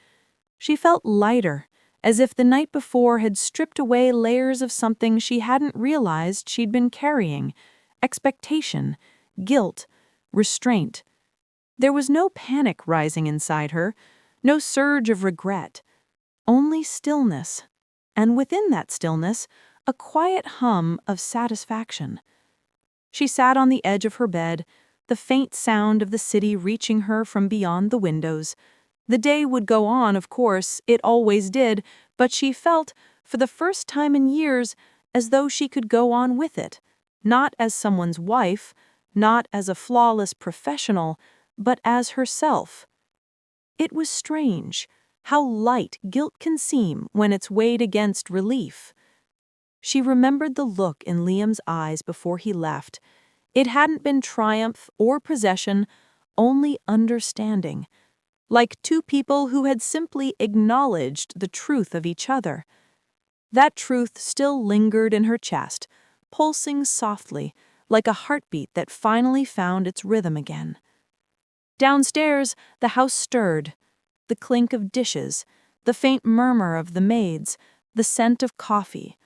She felt lighter, as if the night before had stripped away layers of something she hadn't realized she'd been carrying: expectation, guilt, restraint. There was no panic rising inside her, no surge of regret, only stillness, and within that stillness, a quiet hum of satisfaction. She sat on the edge of her bed, the faint sound of the city reaching her from beyond the windows. The day would go on, of course, it always did, but she felt, for the first time in years, as though she could go on with it, not as someone's wife, not as a flawless professional, but as herself. It was strange how light guilt can seem when it's weighed against relief. She remembered the look in Liam's eyes before he left. It hadn't been triumph or possession, only understanding, like two people who had simply acknowledged the truth of each other. That truth still lingered in her chest, pulsing softly, like a heartbeat that finally found its rhythm again. Downstairs, the house stirred. The clink of dishes, the faint murmur of the maids, the scent of coffee.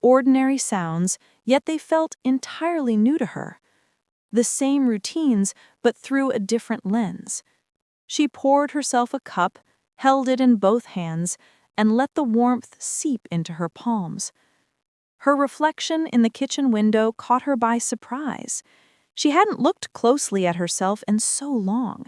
Ordinary sounds, yet they felt entirely new to her. The same routines, but through a different lens. She poured herself a cup, held it in both hands, and let the warmth seep into her palms. Her reflection in the kitchen window caught her by surprise. She hadn't looked closely at herself in so long.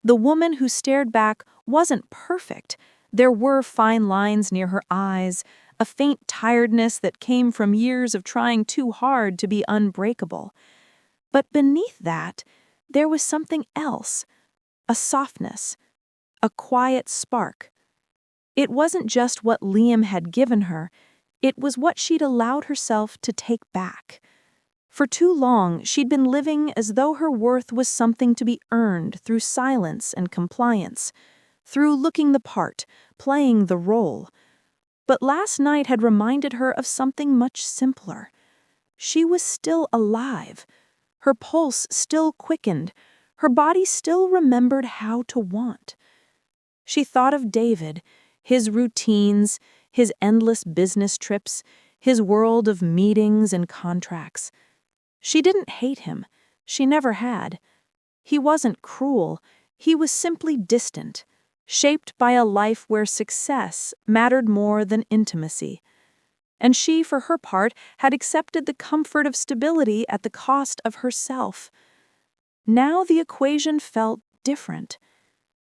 The woman who stared back wasn't perfect. There were fine lines near her eyes, a faint tiredness that came from years of trying too hard to be unbreakable. But beneath that, there was something else. A softness, a quiet spark. It wasn't just what Liam had given her, it was what she'd allowed herself to take back. For too long, she'd been living as though her worth was something to be earned through silence and compliance, through looking the part, playing the role. But last night had reminded her of something much simpler. She was still alive. Her pulse still quickened. Her body still remembered how to want. She thought of David, his routines, his endless business trips, his world of meetings and contracts. She didn't hate him. She never had. He wasn't cruel. He was simply distant, shaped by a life where success mattered more than intimacy. And she, for her part, had accepted the comfort of stability at the cost of herself. Now the equation felt different.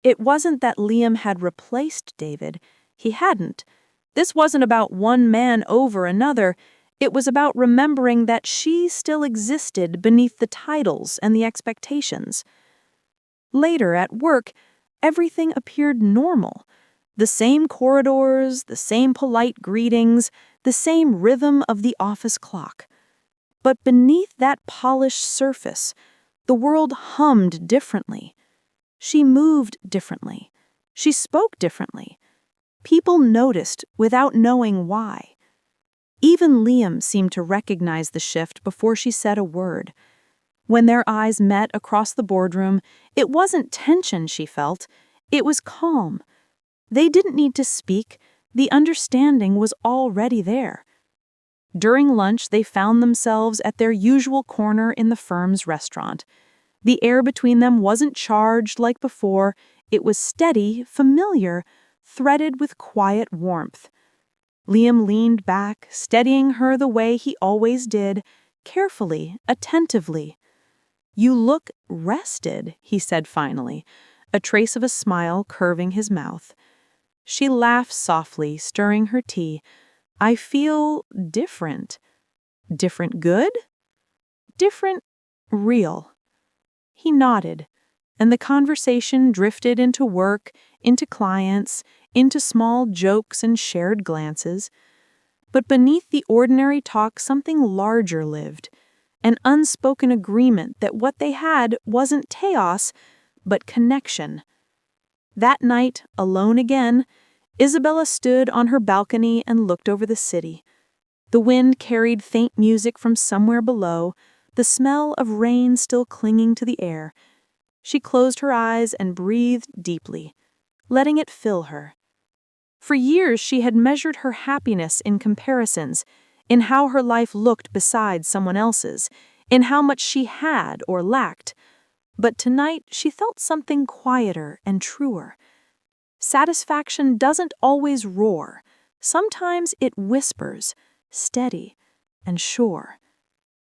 It wasn't that Liam had replaced David. He hadn't. This wasn't about one man over another. It was about remembering that she still existed beneath the titles and the expectations. Later, at work, everything appeared normal. The same corridors, the same polite greetings, the same rhythm of the office clock. But beneath that polished surface, the world hummed differently. She moved differently. She spoke differently. People noticed without knowing why. Even Liam seemed to recognize the shift before she said a word. When their eyes met across the boardroom, it wasn't tension she felt, it was calm. They didn't need to speak, the understanding was already there. During lunch, they found themselves at their usual corner in the firm's restaurant. The air between them wasn't charged like before, it was steady, familiar, threaded with quiet warmth. Liam leaned back, steadying her the way he always did, carefully, attentively. "You look rested," he said finally, a trace of a smile curving his mouth. She laughed softly, stirring her tea. "I feel different." "Different good?" "Different real." He nodded, and the conversation drifted into work, into clients, into small jokes and shared glances. But beneath the ordinary talk, something larger lived, an unspoken agreement that what they had wasn't chaos, but connection. That night, alone again, Isabella stood on her balcony and looked over the city. The wind carried faint music from somewhere below, the smell of rain still clinging to the air. She closed her eyes and breathed deeply, letting it fill her. For years she had measured her happiness in comparisons, in how her life looked beside someone else's, in how much she had or lacked. But tonight she felt something quieter and truer. Satisfaction doesn't always roar. Sometimes it whispers, steady and sure.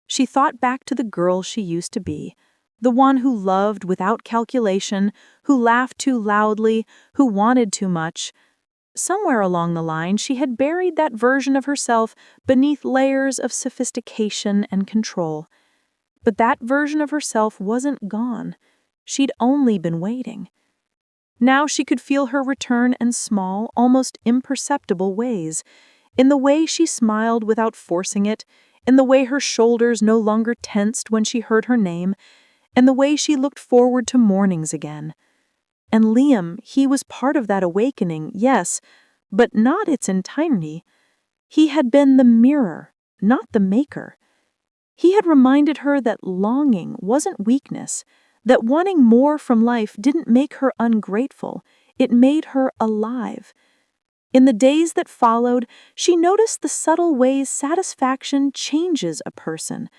She thought back to the girl she used to be, the one who loved without calculation, who laughed too loudly, who wanted too much. Somewhere along the line, she had buried that version of herself beneath layers of sophistication and control. But that version of herself wasn't gone. She'd only been waiting. Now she could feel her return in small, almost imperceptible ways, in the way she smiled without forcing it, in the way her shoulders no longer tensed when she heard her name, and the way she looked forward to mornings again. And Liam, he was part of that awakening, yes, but not its entirety. He had been the mirror, not the maker. He had reminded her that longing wasn't weakness, that wanting more from life didn't make her ungrateful, it made her alive. In the days that followed, she noticed the subtle ways satisfaction changes a person.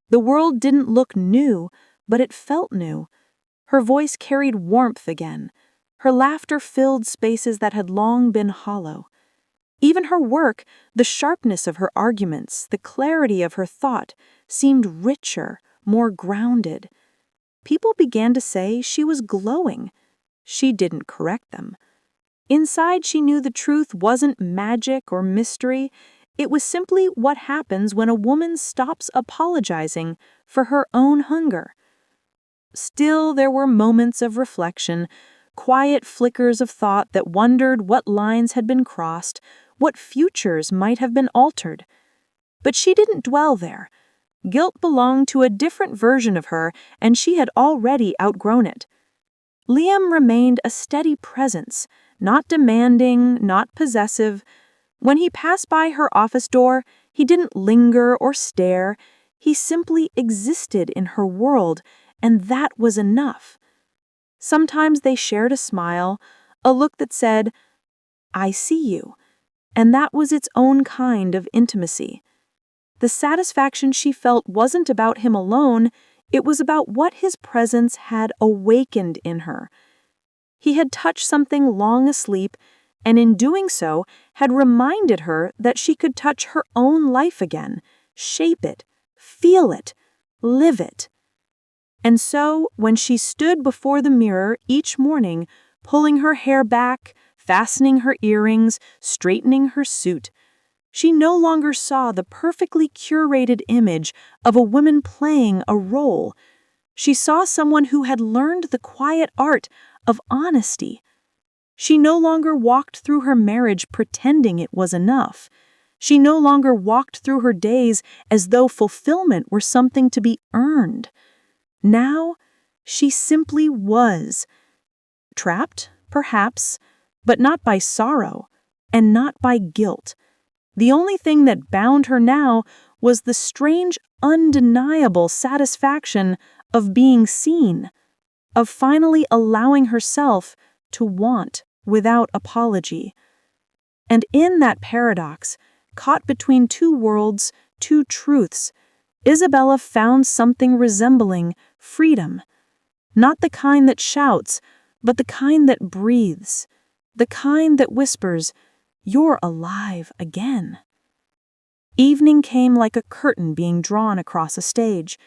The world didn't look new, but it felt new. Her voice carried warmth again. Her laughter filled spaces that had long been hollow. Even her work, the sharpness of her arguments, the clarity of her thought, seemed richer, more grounded. People began to say she was glowing. She didn't correct them. Inside, she knew the truth wasn't magic or mystery. It was simply what happens when a woman stops apologizing for her own hunger. Still, there were moments of reflection, quiet flickers of thought that wondered what lines had been crossed, what futures might have been altered. But she didn't dwell there. Guilt belonged to a different version of her, and she had already outgrown it. Liam remained a steady presence, not demanding, not possessive. When he passed by her office door, he didn't linger or stare. He simply existed in her world, and that was enough. Sometimes they shared a smile, a look that said, "I see you," and that was its own kind of intimacy. The satisfaction she felt wasn't about him alone, it was about what his presence had awakened in her. He had touched something long asleep, and in doing so, had reminded her that she could touch her own life again, shape it, feel it, live it. And so, when she stood before the mirror each morning, pulling her hair back, fastening her earrings, straightening her suit, she no longer saw the perfectly curated image of a woman playing a role. She saw someone who had learned the quiet art of honesty. She no longer walked through her marriage pretending it was enough. She no longer walked through her days as though fulfillment were something to be earned. Now, she simply was. Trapped, perhaps, but not by sorrow, and not by guilt. The only thing that bound her now was the strange, undeniable satisfaction of being seen, of finally allowing herself to want without apology. And in that paradox, caught between two worlds, two truths, Isabella found something resembling freedom. Not the kind that shouts, but the kind that breathes. The kind that whispers, "You're alive again." Evening came like a curtain being drawn across a stage.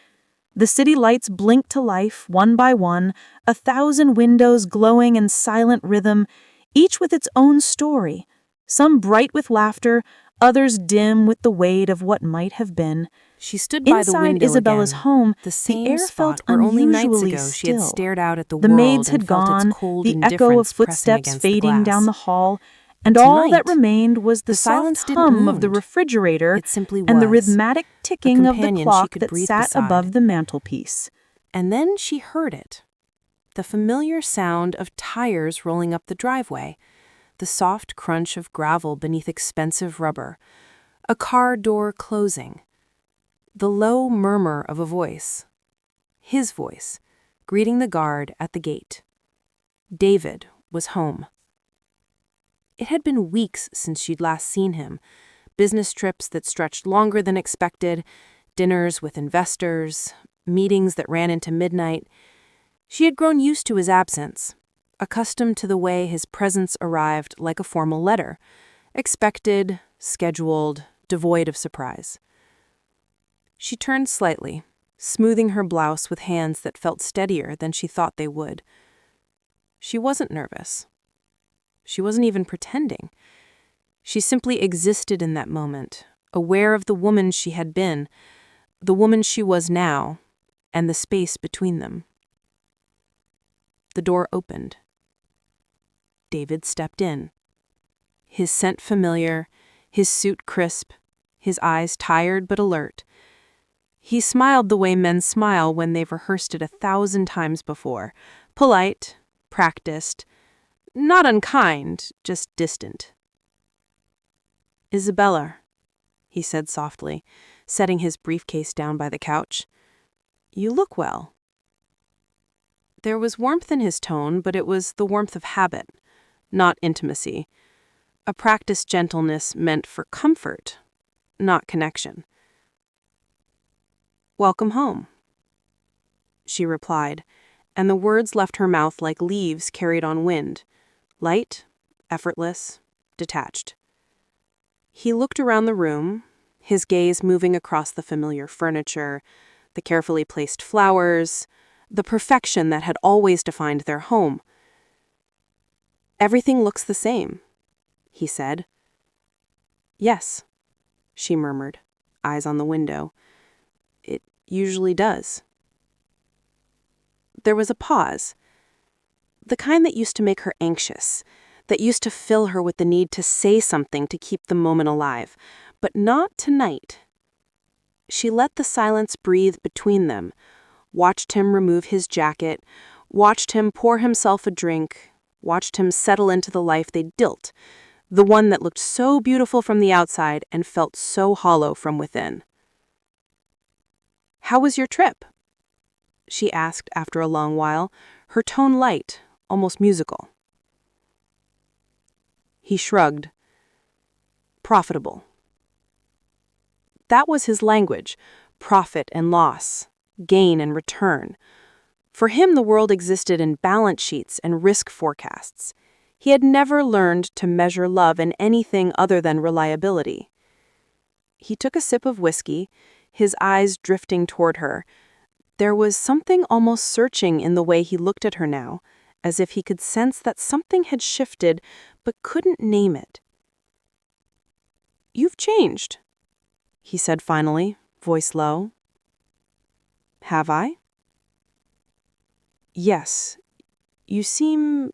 The city lights blinked to life, one by one, 1,000 windows glowing in silent rhythm, each with its own story, some bright with laughter, others dim with the weight of what might have been. She stood by the Inside window Isabella's again, home, the the same air spot felt where only nights unusually ago she had still. stared out at the The world maids and had felt gone, its cold the echo of indifference pressing footsteps against the fading down the glass. hall, But and all that tonight, remained was the the silence soft didn't hum of the wound. refrigerator It simply and the was. rhythmic A ticking of the companion she clock could that breathe sat beside. above the mantelpiece. And then she heard it. The familiar sound of tires rolling up the driveway, the soft crunch of gravel beneath expensive rubber, a car door closing, the low murmur of a voice. His voice, greeting the guard at the gate. David was home. It had been weeks since she'd last seen him, business trips that stretched longer than expected, dinners with investors, meetings that ran into midnight. She had grown used to his absence, accustomed to the way his presence arrived like a formal letter, expected, scheduled, devoid of surprise. She turned slightly, smoothing her blouse with hands that felt steadier than she thought they would. She wasn't nervous. She wasn't even pretending. She simply existed in that moment, aware of the woman she had been, the woman she was now, and the space between them. The door opened. David stepped in. His scent familiar, his suit crisp, his eyes tired but alert. He smiled the way men smile when they've rehearsed it 1,000 times before. Polite, practiced, not unkind, just distant. "Isabella," he said softly, setting his briefcase down by the couch. "You look well." There was warmth in his tone, but it was the warmth of habit, not intimacy. A practiced gentleness meant for comfort, not connection. "Welcome home," she replied, and the words left her mouth like leaves carried on wind, light, effortless, detached. He looked around the room, his gaze moving across the familiar furniture, the carefully placed flowers, the perfection that had always defined their home. "Everything looks the same," he said. "Yes," she murmured, eyes on the window. "It usually does." There was a pause, the kind that used to make her anxious, that used to fill her with the need to say something to keep the moment alive, but not tonight. She let the silence breathe between them, watched him remove his jacket, watched him pour himself a drink, watched him settle into the life they'd built, the one that looked so beautiful from the outside and felt so hollow from within. "How was your trip?" she asked after a long while, her tone light, almost musical. He shrugged. "Profitable." That was his language, profit and loss, gain and return. For him, the world existed in balance sheets and risk forecasts. He had never learned to measure love in anything other than reliability. He took a sip of whiskey, his eyes drifting toward her. There was something almost searching in the way he looked at her now, as if he could sense that something had shifted but couldn't name it. "You've changed," he said finally, voice low. "Have I?" "Yes. You seem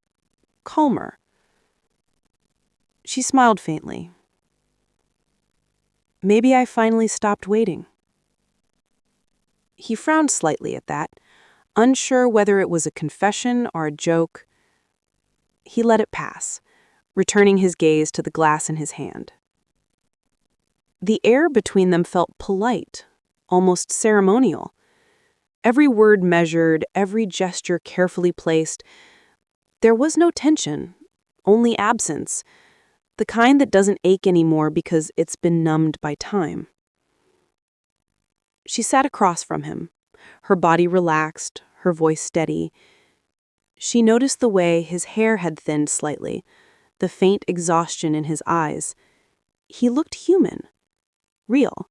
calmer." She smiled faintly. Maybe I finally stopped waiting. He frowned slightly at that, unsure whether it was a confession or a joke. He let it pass, returning his gaze to the glass in his hand. The air between them felt polite, almost ceremonial. Every word measured, every gesture carefully placed. There was no tension, only absence, the kind that doesn't ache anymore because it's been numbed by time. She sat across from him, her body relaxed, her voice steady. She noticed the way his hair had thinned slightly, the faint exhaustion in his eyes. He looked human, real,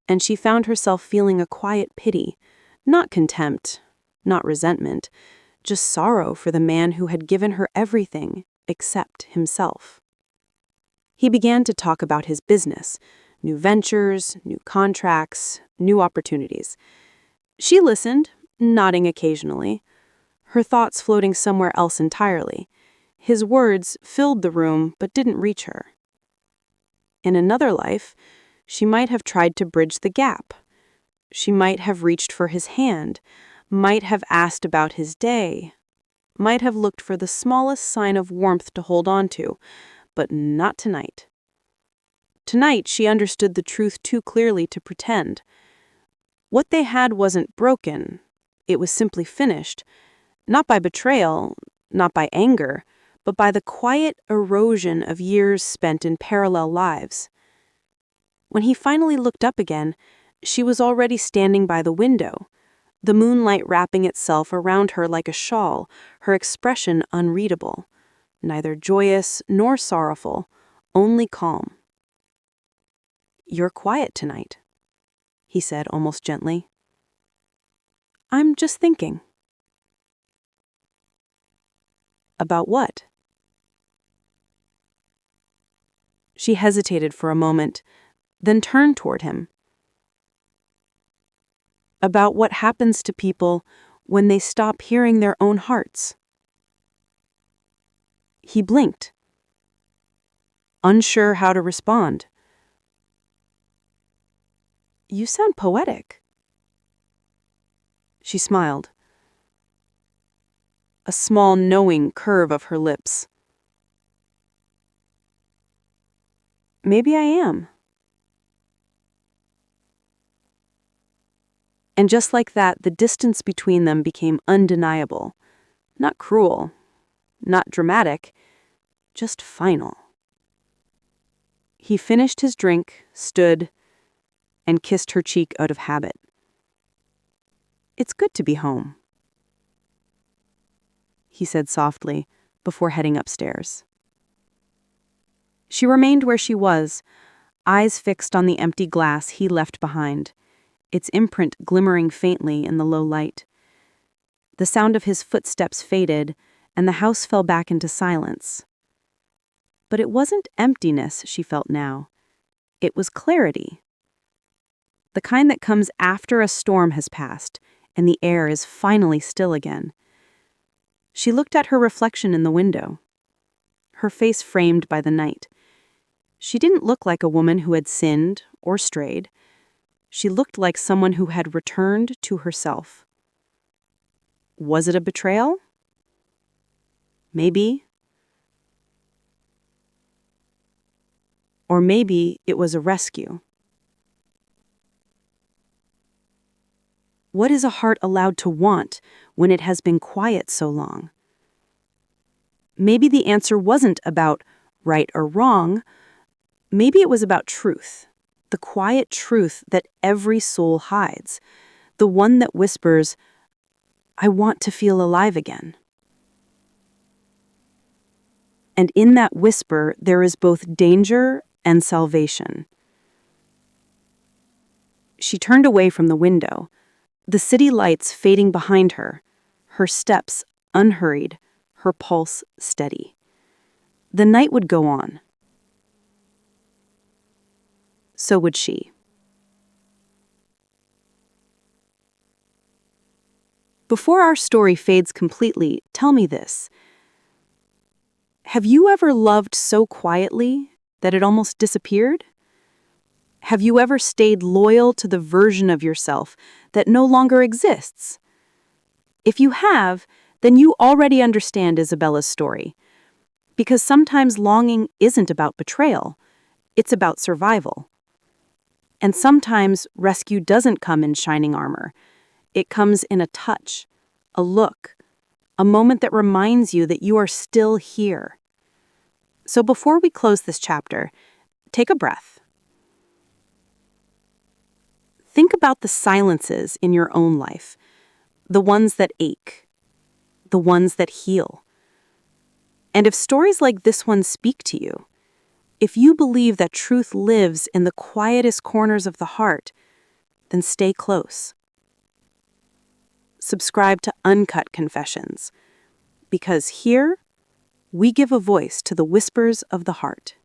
and she found herself feeling a quiet pity, not contempt, not resentment, just sorrow for the man who had given her everything except himself. He began to talk about his business, new ventures, new contracts, new opportunities. She listened, nodding occasionally, her thoughts floating somewhere else entirely. His words filled the room but didn't reach her. In another life, she might have tried to bridge the gap. She might have reached for his hand, might have asked about his day, might have looked for the smallest sign of warmth to hold on to, but not tonight. Tonight, she understood the truth too clearly to pretend. What they had wasn't broken. It was simply finished, not by betrayal, not by anger, but by the quiet erosion of years spent in parallel lives. When he finally looked up again, she was already standing by the window, the moonlight wrapping itself around her like a shawl, her expression unreadable, neither joyous nor sorrowful, only calm. "You're quiet tonight," he said almost gently. "I'm just thinking." "About what?" She hesitated for a moment, then turned toward him. "About what happens to people when they stop hearing their own hearts." He blinked, unsure how to respond. "You sound poetic." She smiled, a small knowing curve of her lips. "Maybe I am." And just like that, the distance between them became undeniable. Not cruel, not dramatic, just final. He finished his drink, stood, and kissed her cheek out of habit. "It's good to be home," he said softly, before heading upstairs. She remained where she was, eyes fixed on the empty glass he left behind, its imprint glimmering faintly in the low light. The sound of his footsteps faded, and the house fell back into silence. But it wasn't emptiness she felt now. It was clarity. The kind that comes after a storm has passed, and the air is finally still again. She looked at her reflection in the window, her face framed by the night. She didn't look like a woman who had sinned or strayed. She looked like someone who had returned to herself. Was it a betrayal? Maybe. Or maybe it was a rescue. What is a heart allowed to want when it has been quiet so long? Maybe the answer wasn't about right or wrong. Maybe it was about truth, the quiet truth that every soul hides, the one that whispers, "I want to feel alive again." And in that whisper, there is both danger and salvation. She turned away from the window, the city lights fading behind her, her steps unhurried, her pulse steady. The night would go on. So would she. Before our story fades completely, tell me this. Have you ever loved so quietly that it almost disappeared? Have you ever stayed loyal to the version of yourself that no longer exists? If you have, then you already understand Isabella's story. Because sometimes longing isn't about betrayal, it's about survival. And sometimes rescue doesn't come in shining armor. It comes in a touch, a look, a moment that reminds you that you are still here. So before we close this chapter, take a breath. Think about the silences in your own life, the ones that ache, the ones that heal. And if stories like this one speak to you, if you believe that truth lives in the quietest corners of the heart, then stay close. Subscribe to Uncut Confessions, because here we give a voice to the whispers of the heart.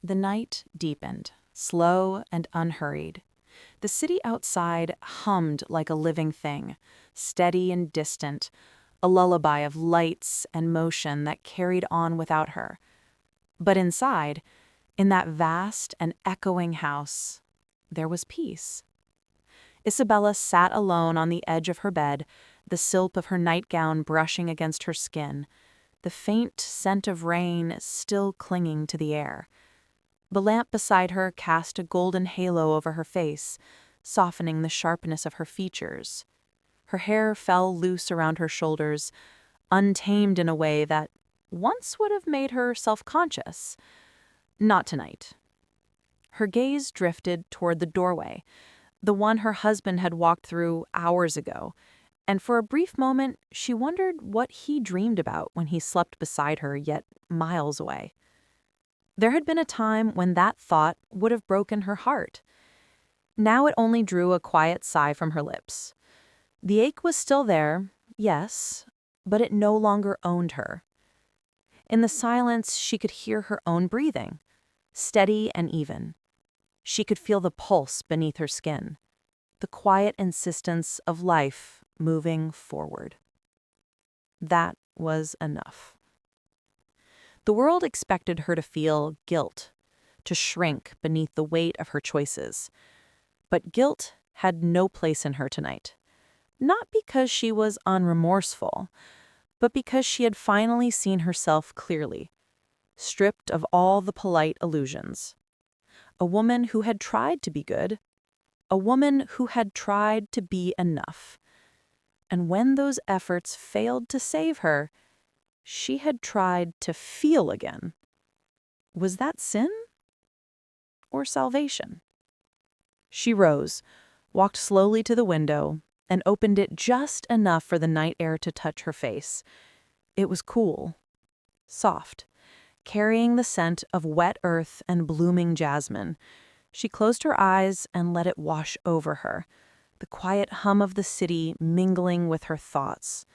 The night deepened, slow and unhurried. The city outside hummed like a living thing, steady and distant, a lullaby of lights and motion that carried on without her. But inside, in that vast and echoing house, there was peace. Isabella sat alone on the edge of her bed, the silk of her nightgown brushing against her skin, the faint scent of rain still clinging to the air. The lamp beside her cast a golden halo over her face, softening the sharpness of her features. Her hair fell loose around her shoulders, untamed in a way that once would have made her self-conscious. Not tonight. Her gaze drifted toward the doorway, the one her husband had walked through hours ago, and for a brief moment she wondered what he dreamed about when he slept beside her yet miles away. There had been a time when that thought would have broken her heart. Now it only drew a quiet sigh from her lips. The ache was still there, yes, but it no longer owned her. In the silence, she could hear her own breathing, steady and even. She could feel the pulse beneath her skin, the quiet insistence of life moving forward. That was enough. The world expected her to feel guilt, to shrink beneath the weight of her choices. But guilt had no place in her tonight. Not because she was unremorseful, but because she had finally seen herself clearly, stripped of all the polite illusions. A woman who had tried to be good, a woman who had tried to be enough. And when those efforts failed to save her, she had tried to feel again. Was that sin or salvation? She rose, walked slowly to the window, and opened it just enough for the night air to touch her face. It was cool, soft, carrying the scent of wet earth and blooming jasmine. She closed her eyes and let it wash over her, the quiet hum of the city mingling with her thoughts.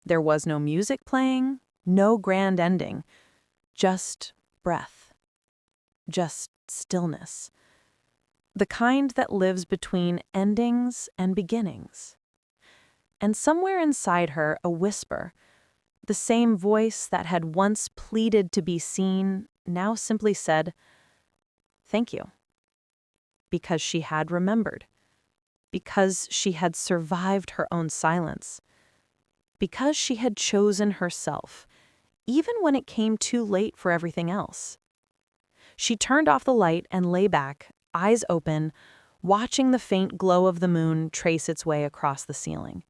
There was no music playing, no grand ending, just breath, just stillness. The kind that lives between endings and beginnings. And somewhere inside her, a whisper, the same voice that had once pleaded to be seen, now simply said, "Thank you." Because she had remembered. Because she had survived her own silence. Because she had chosen herself, even when it came too late for everything else. She turned off the light and lay back, eyes open, watching the faint glow of the moon trace its way across the ceiling.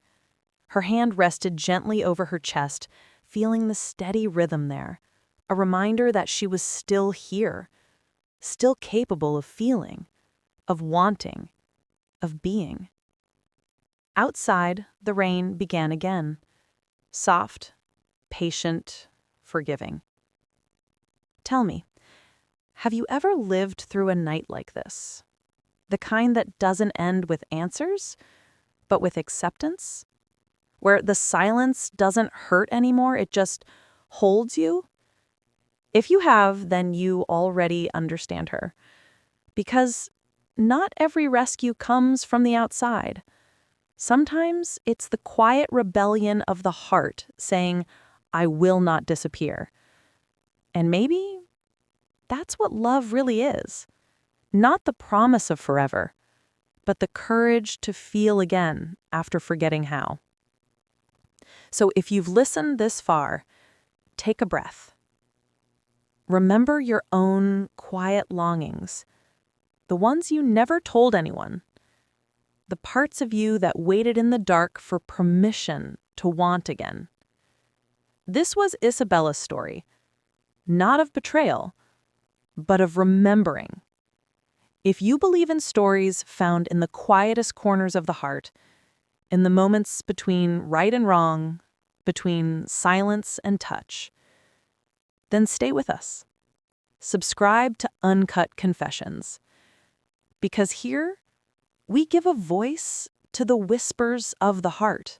Her hand rested gently over her chest, feeling the steady rhythm there, a reminder that she was still here, still capable of feeling, of wanting, of being. Outside, the rain began again, soft, patient, forgiving. Tell me, have you ever lived through a night like this? The kind that doesn't end with answers, but with acceptance? Where the silence doesn't hurt anymore, it just holds you? If you have, then you already understand her. Because not every rescue comes from the outside. Sometimes it's the quiet rebellion of the heart saying, I will not disappear. And maybe that's what love really is. Not the promise of forever, but the courage to feel again after forgetting how. So if you've listened this far, take a breath. Remember your own quiet longings, the ones you never told anyone, the parts of you that waited in the dark for permission to want again. This was Isabella's story, not of betrayal, but of remembering. If you believe in stories found in the quietest corners of the heart, in the moments between right and wrong, between silence and touch, then stay with us. Subscribe to Uncut Confessions. Because here, we give a voice to the whispers of the heart.